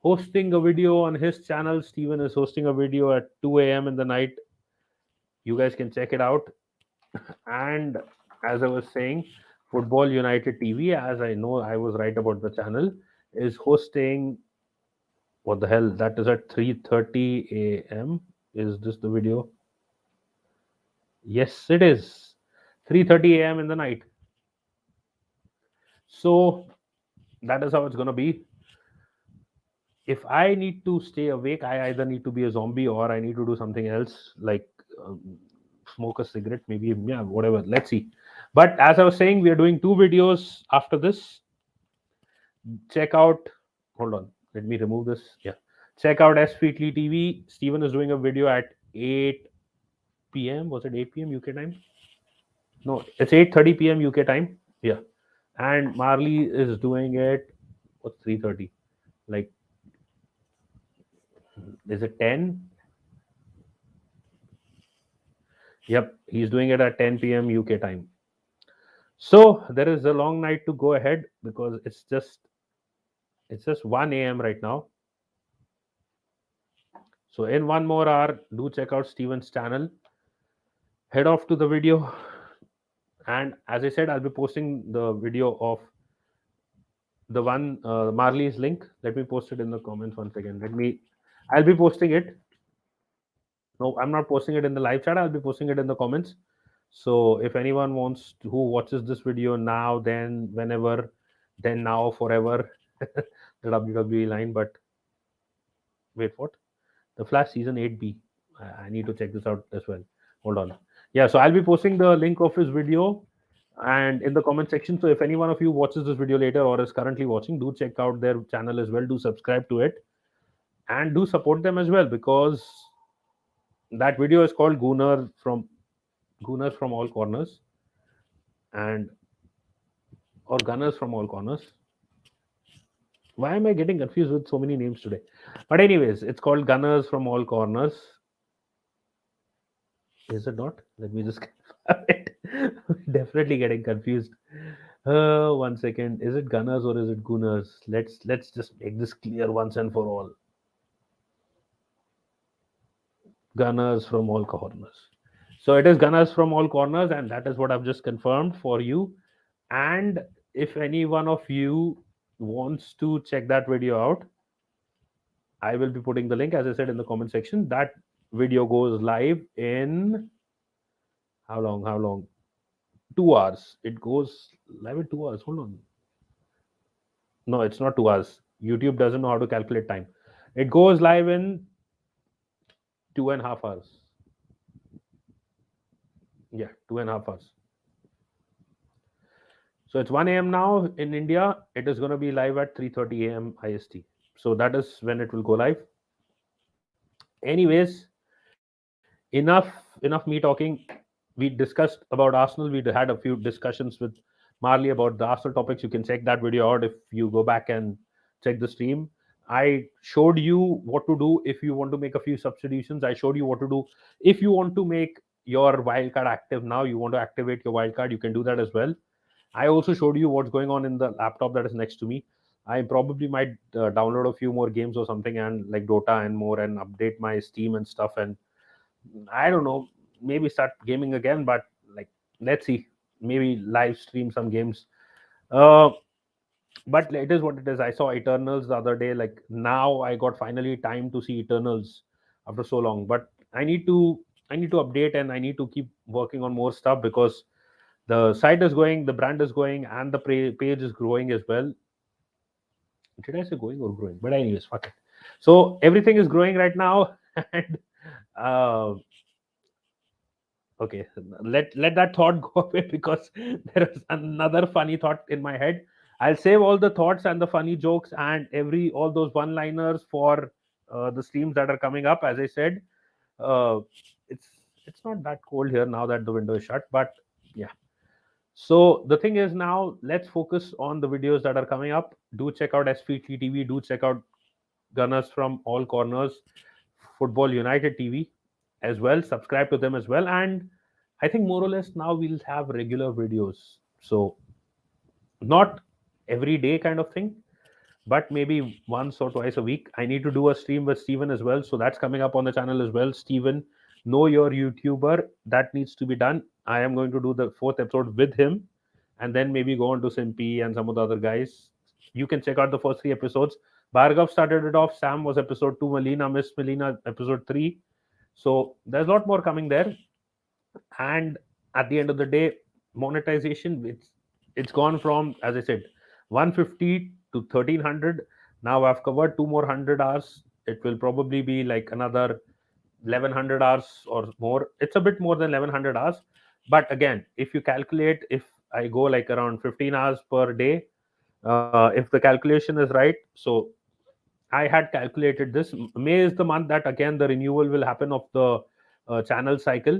hosting a video on his channel. Steven is hosting a video at 2 a.m. in the night. You guys can check it out. And as I was saying, Football United TV, as I know I was right about the channel, is hosting what the hell? That is at 3:30 a.m. Is this the video? Yes, it is. 3:30 a.m. in the night. So that is how it's gonna be. If I need to stay awake, I either need to be a zombie or I need to do something else, like smoke a cigarette, maybe, yeah, whatever. Let's see. But as I was saying, we are doing two videos after this. Check out. Hold on. Let me remove this. Yeah. Check out S Feetly TV. Steven is doing a video at 8 p.m. Was it 8 p.m. UK time? No, it's 8:30 p.m. UK time. Yeah. And Marley is doing it. What's 3:30? Like, is it 10? Yep, he's doing it at 10 p.m. UK time. So there is a long night to go ahead because it's just 1 a.m. right now. So in one more hour, do check out Steven's channel. Head off to the video, and as I said, I'll be posting the video of the one Marley's link. Let me post it in the comments once again. I'll be posting it. No, I'm not posting it in the live chat. I'll be posting it in the comments. So if anyone wants to, who watches this video now, then whenever, then now, forever, the WWE line. But wait, what? The Flash season 8B. I need to check this out as well. Hold on. Yeah, so I'll be posting the link of his video and in the comment section. So if any one of you watches this video later or is currently watching, do check out their channel as well. Do subscribe to it and do support them as well, because that video is called Gooners from All Corners, and or Gunners from All Corners. Why am I getting confused with so many names today? But anyways, it's called Gunners from All Corners. Is it not? Let me just confirm it. Definitely getting confused. 1 second. Is it Gunners or is it Gooners? Let's just make this clear once and for all. Gunners from All Corners. So it is Gunners from All Corners, and that is what I've just confirmed for you. And if any one of you wants to check that video out, I will be putting the link, as I said, in the comment section. That video goes live in how long? How long? 2 hours. It goes live in 2 hours. Hold on. No, it's not 2 hours. YouTube doesn't know how to calculate time. It goes live in 2.5 hours. Yeah, 2.5 hours. So it's 1 a.m. now in India. It is going to be live at 3:30 a.m. IST. So that is when it will go live. Anyways, enough me talking. We discussed about Arsenal. We had a few discussions with Marlie about the Arsenal topics. You can check that video out if you go back and check the stream. I showed you what to do if you want to make a few substitutions. I showed you what to do if you want to make your wildcard active now. You want to activate your wildcard, you can do that as well. I also showed you what's going on in the laptop that is next to me. I probably might download a few more games or something, and like Dota and more, and update my Steam and stuff. And I don't know, maybe start gaming again. But like, let's see, maybe live stream some games. Uh, but it is what it is. I saw Eternals the other day. Like, now I got finally time to see Eternals after so long. But I need to update, and I need to keep working on more stuff, because the site is going, the brand is going, and the page is growing as well. Did I say going or growing? But anyways, fuck it. So everything is growing right now. And uh, okay, let that thought go away, because there is another funny thought in my head. I'll save all the thoughts and the funny jokes and every all those one liners for the streams that are coming up. As I said, uh, it's it's not that cold here now that the window is shut. But yeah, so the thing is, now let's focus on the videos that are coming up. Do check out SVT TV. Do check out Gunners from All Corners, Football United TV as well. Subscribe to them as well. And I think more or less now we'll have regular videos. So not every day kind of thing, but maybe once or twice a week. I need to do a stream with Steven as well. So that's coming up on the channel as well. Steven, know your YouTuber. That needs to be done. I am going to do the fourth episode with him, and then maybe go on to Simpy and some of the other guys. You can check out the first three episodes. Bhargav started it off. Sam was episode 2. Miss Melina, episode 3. So there's a lot more coming there. And at the end of the day, monetization, it's gone from, as I said, 150 to 1300. Now I've covered 2 more 100 hours. It will probably be like another 1100 hours or more. It's a bit more than 1100 hours. But again, if you calculate, if I go like around 15 hours per day, if the calculation is right. So I had calculated this. May is the month that again the renewal will happen of the channel cycle.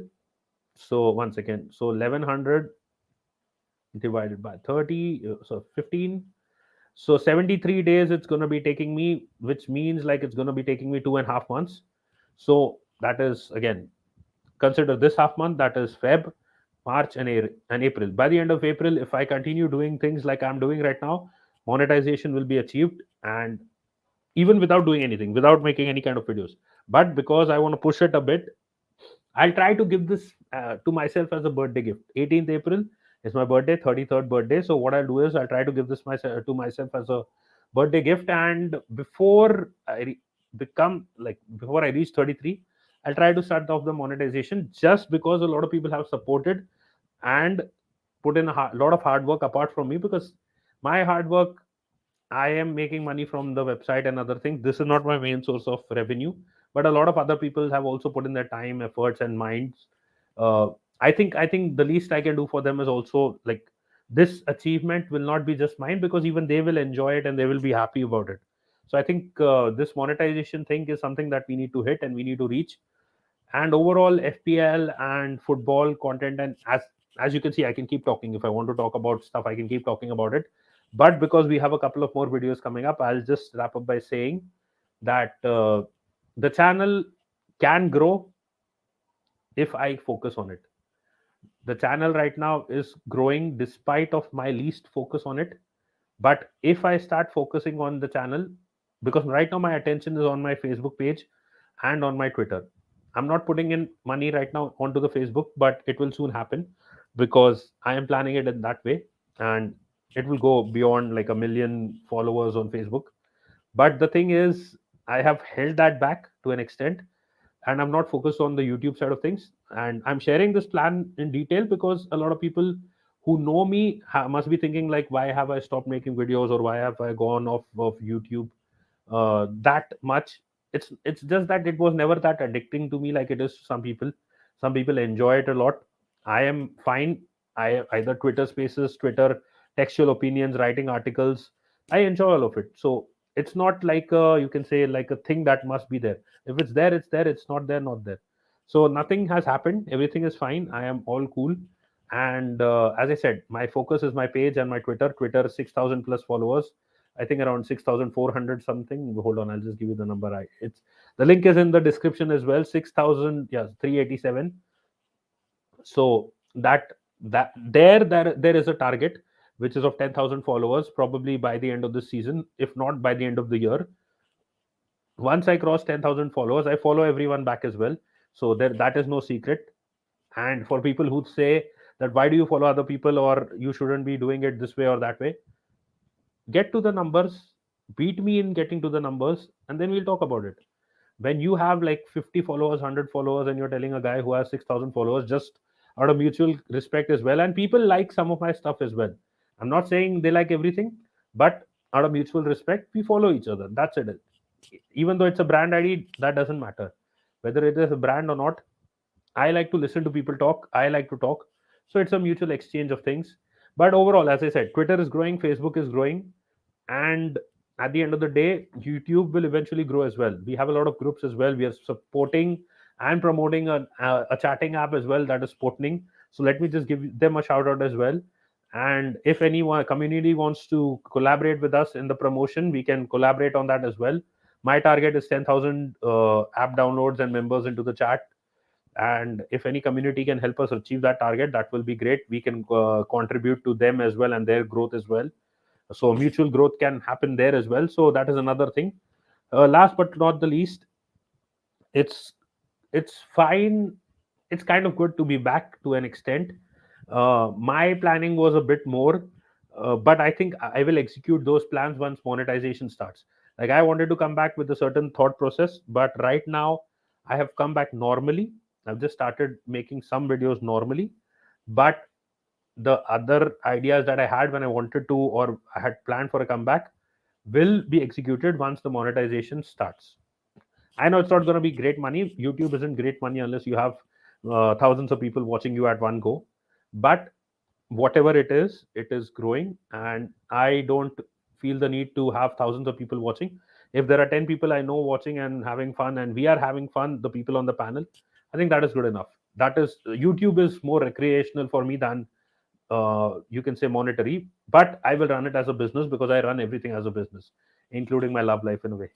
So 1 second. So 1100 divided by 30, so 15. So 73 days it's going to be taking me, which means like it's going to be taking me 2.5 months. So that is, again, consider this half month, that is Feb, March, and April. By the end of April, if I continue doing things like I'm doing right now, monetization will be achieved, and even without doing anything, without making any kind of videos. But because I want to push it a bit, I'll try to give this to myself as a birthday gift. 18th April is my birthday, 33rd birthday. So what I'll do is I'll try to give this myself to myself as a birthday gift. And before I reach 33, I'll try to start off the monetization, just because a lot of people have supported. and put in a lot of hard work apart from me, because my hard work, I am making money from the website and other things. This is not my main source of revenue, but a lot of other people have also put in their time, efforts, and minds. Uh, I think the least I can do for them is also like, this achievement will not be just mine, because even they will enjoy it and they will be happy about it. So I think this monetization thing is something that we need to hit and we need to reach. And overall, FPL and football content, and as you can see, I can keep talking. If I want to talk about stuff, I can keep talking about it. But because we have a couple of more videos coming up, I'll just wrap up by saying that the channel can grow if I focus on it. The channel right now is growing despite of my least focus on it. But if I start focusing on the channel, because right now my attention is on my Facebook page and on my Twitter. I'm not putting in money right now onto the Facebook, but it will soon happen, because I am planning it in that way. And it will go beyond like 1 million followers on Facebook. But the thing is, I have held that back to an extent, and I'm not focused on the YouTube side of things. And I'm sharing this plan in detail because a lot of people who know me must be thinking like, why have I stopped making videos, or why have I gone off of YouTube that much? It's just that it was never that addicting to me like it is to some people. Some people enjoy it a lot. I am fine. I either Twitter Spaces, Twitter textual opinions, writing articles. I enjoy all of it. So it's not like you can say like a thing that must be there. If it's there, it's there. It's not there, not there. So nothing has happened. Everything is fine. I am all cool. And as I said, my focus is my page and my Twitter. Twitter 6,000 plus followers. I think around 6,400 something. Hold on, I'll just give you the number. It's the link is in the description as well. 6,000, yeah, 387. So there is a target which is of 10,000 followers probably by the end of the season, if not by the end of the year. Once I cross 10,000 followers, I follow everyone back as well. So there, that is no secret. And for people who say that why do you follow other people, or you shouldn't be doing it this way or that way, get to the numbers, beat me in getting to the numbers, and then we'll talk about it. When you have like 50 followers, 100 followers, and you're telling a guy who has 6,000 followers, just out of mutual respect as well, and people like some of my stuff as well. I'm not saying they like everything, but out of mutual respect, we follow each other. That's it. Even though it's a brand ID, that doesn't matter. Whether it is a brand or not, I like to listen to people talk. I like to talk. So it's a mutual exchange of things. But overall, as I said, Twitter is growing, Facebook is growing, and at the end of the day, YouTube will eventually grow as well. We have a lot of groups as well. We are supporting and promoting a chatting app as well, that is Spotning. So let me just give them a shout out as well. And if anyone community wants to collaborate with us in the promotion, we can collaborate on that as well. My target is 10,000 app downloads and members into the chat. And if any community can help us achieve that target, that will be great. We can contribute to them as well and their growth as well. So mutual growth can happen there as well. So that is another thing. Last but not the least, it's it's fine. It's kind of good to be back to an extent. My planning was a bit more, but I think I will execute those plans once monetization starts. Like, I wanted to come back with a certain thought process, but right now I have come back normally. I've just started making some videos normally, but the other ideas that I had when I wanted to, or I had planned for a comeback, will be executed once the monetization starts. I know it's not going to be great money. YouTube isn't great money unless you have thousands of people watching you at one go. But whatever it is growing, and I don't feel the need to have thousands of people watching. If there are 10 people I know watching and having fun, and we are having fun, the people on the panel, I think that is good enough. That is, YouTube is more recreational for me than you can say monetary, but I will run it as a business because I run everything as a business, including my love life in a way.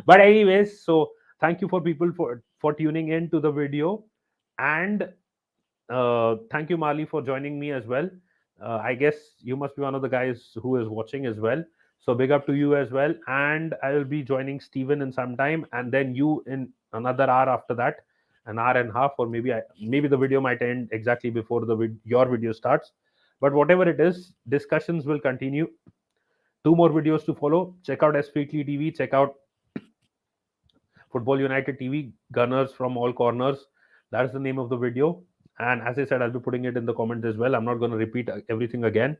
But anyways, so thank you for people for tuning in to the video, and thank you, Marley, for joining me as well. I guess you must be one of the guys who is watching as well. So big up to you as well. And I will be joining Steven in some time, and then you in another hour after that, an hour and a half, or maybe the video might end exactly before your video starts. But whatever it is, discussions will continue. Two more videos to follow. Check out S Freakly TV. Check out Football United TV. Gunners from all corners. That is the name of the video. And as I said, I'll be putting it in the comments as well. I'm not going to repeat everything again.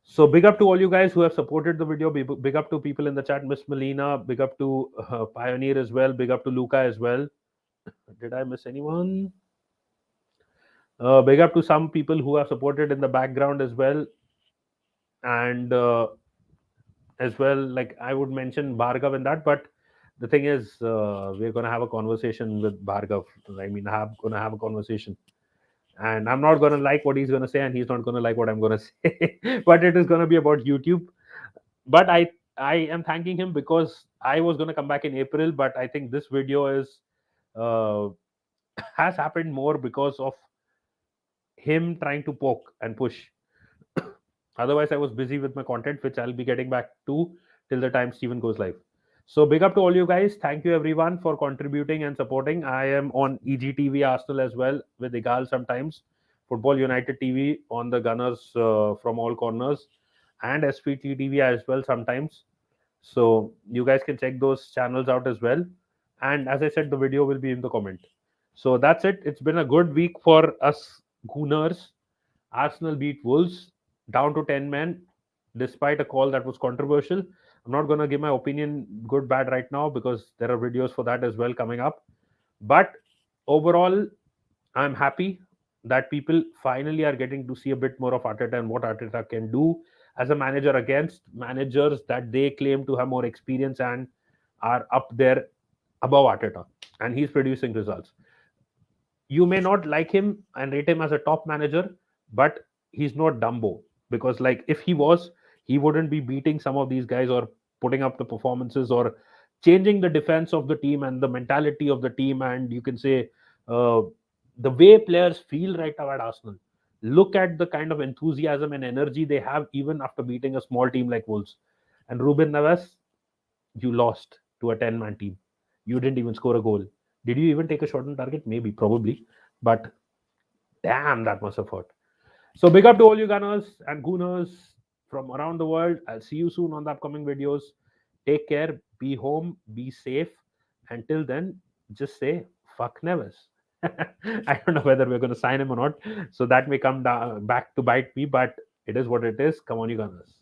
So big up to all you guys who have supported the video. Big up to people in the chat, Miss Melina. Big up to Pioneer as well. Big up to Luca as well. Did I miss anyone? Big up to some people who have supported in the background as well. And as well, like I would mention Bhargav in that, but the thing is, we're gonna have a conversation with Bhargav. I mean, I'm gonna have a conversation, and I'm not gonna like what he's gonna say, and he's not gonna like what I'm gonna say. But it is gonna be about YouTube. But I am thanking him because I was gonna come back in April, but I think this video is uh, has happened more because of him trying to poke and push. Otherwise, I was busy with my content, which I'll be getting back to till the time Steven goes live. So big up to all you guys. Thank you everyone for contributing and supporting. I am on EGTV Arsenal as well with Igal sometimes. Football United TV on the Gunners from all corners, and SVT TV as well sometimes. So you guys can check those channels out as well. And as I said, the video will be in the comment. So that's it. It's been a good week for us Gooners. Arsenal beat Wolves down to 10 men despite a call that was controversial. I'm not going to give my opinion good, bad right now because there are videos for that as well coming up. But overall, I'm happy that people finally are getting to see a bit more of Arteta and what Arteta can do as a manager against managers that they claim to have more experience and are up there above Arteta. And he's producing results. You may not like him and rate him as a top manager, but he's not Dumbo. Because, like, if he was, he wouldn't be beating some of these guys or putting up the performances or changing the defense of the team and the mentality of the team. And you can say uh, the way players feel right now at Arsenal. Look at the kind of enthusiasm and energy they have even after beating a small team like Wolves. And Ruben Neves, you lost to a 10-man team. You didn't even score a goal. Did you even take a shot on target? Maybe, probably. But damn, that must have hurt. So big up to all you Gunners and Gooners from around the world. I'll see you soon on the upcoming videos. Take care, be home, be safe. Until then, just say fuck Neves. I don't know whether we're going to sign him or not. So that may come down, back to bite me, but it is what it is. Come on, you Gunners.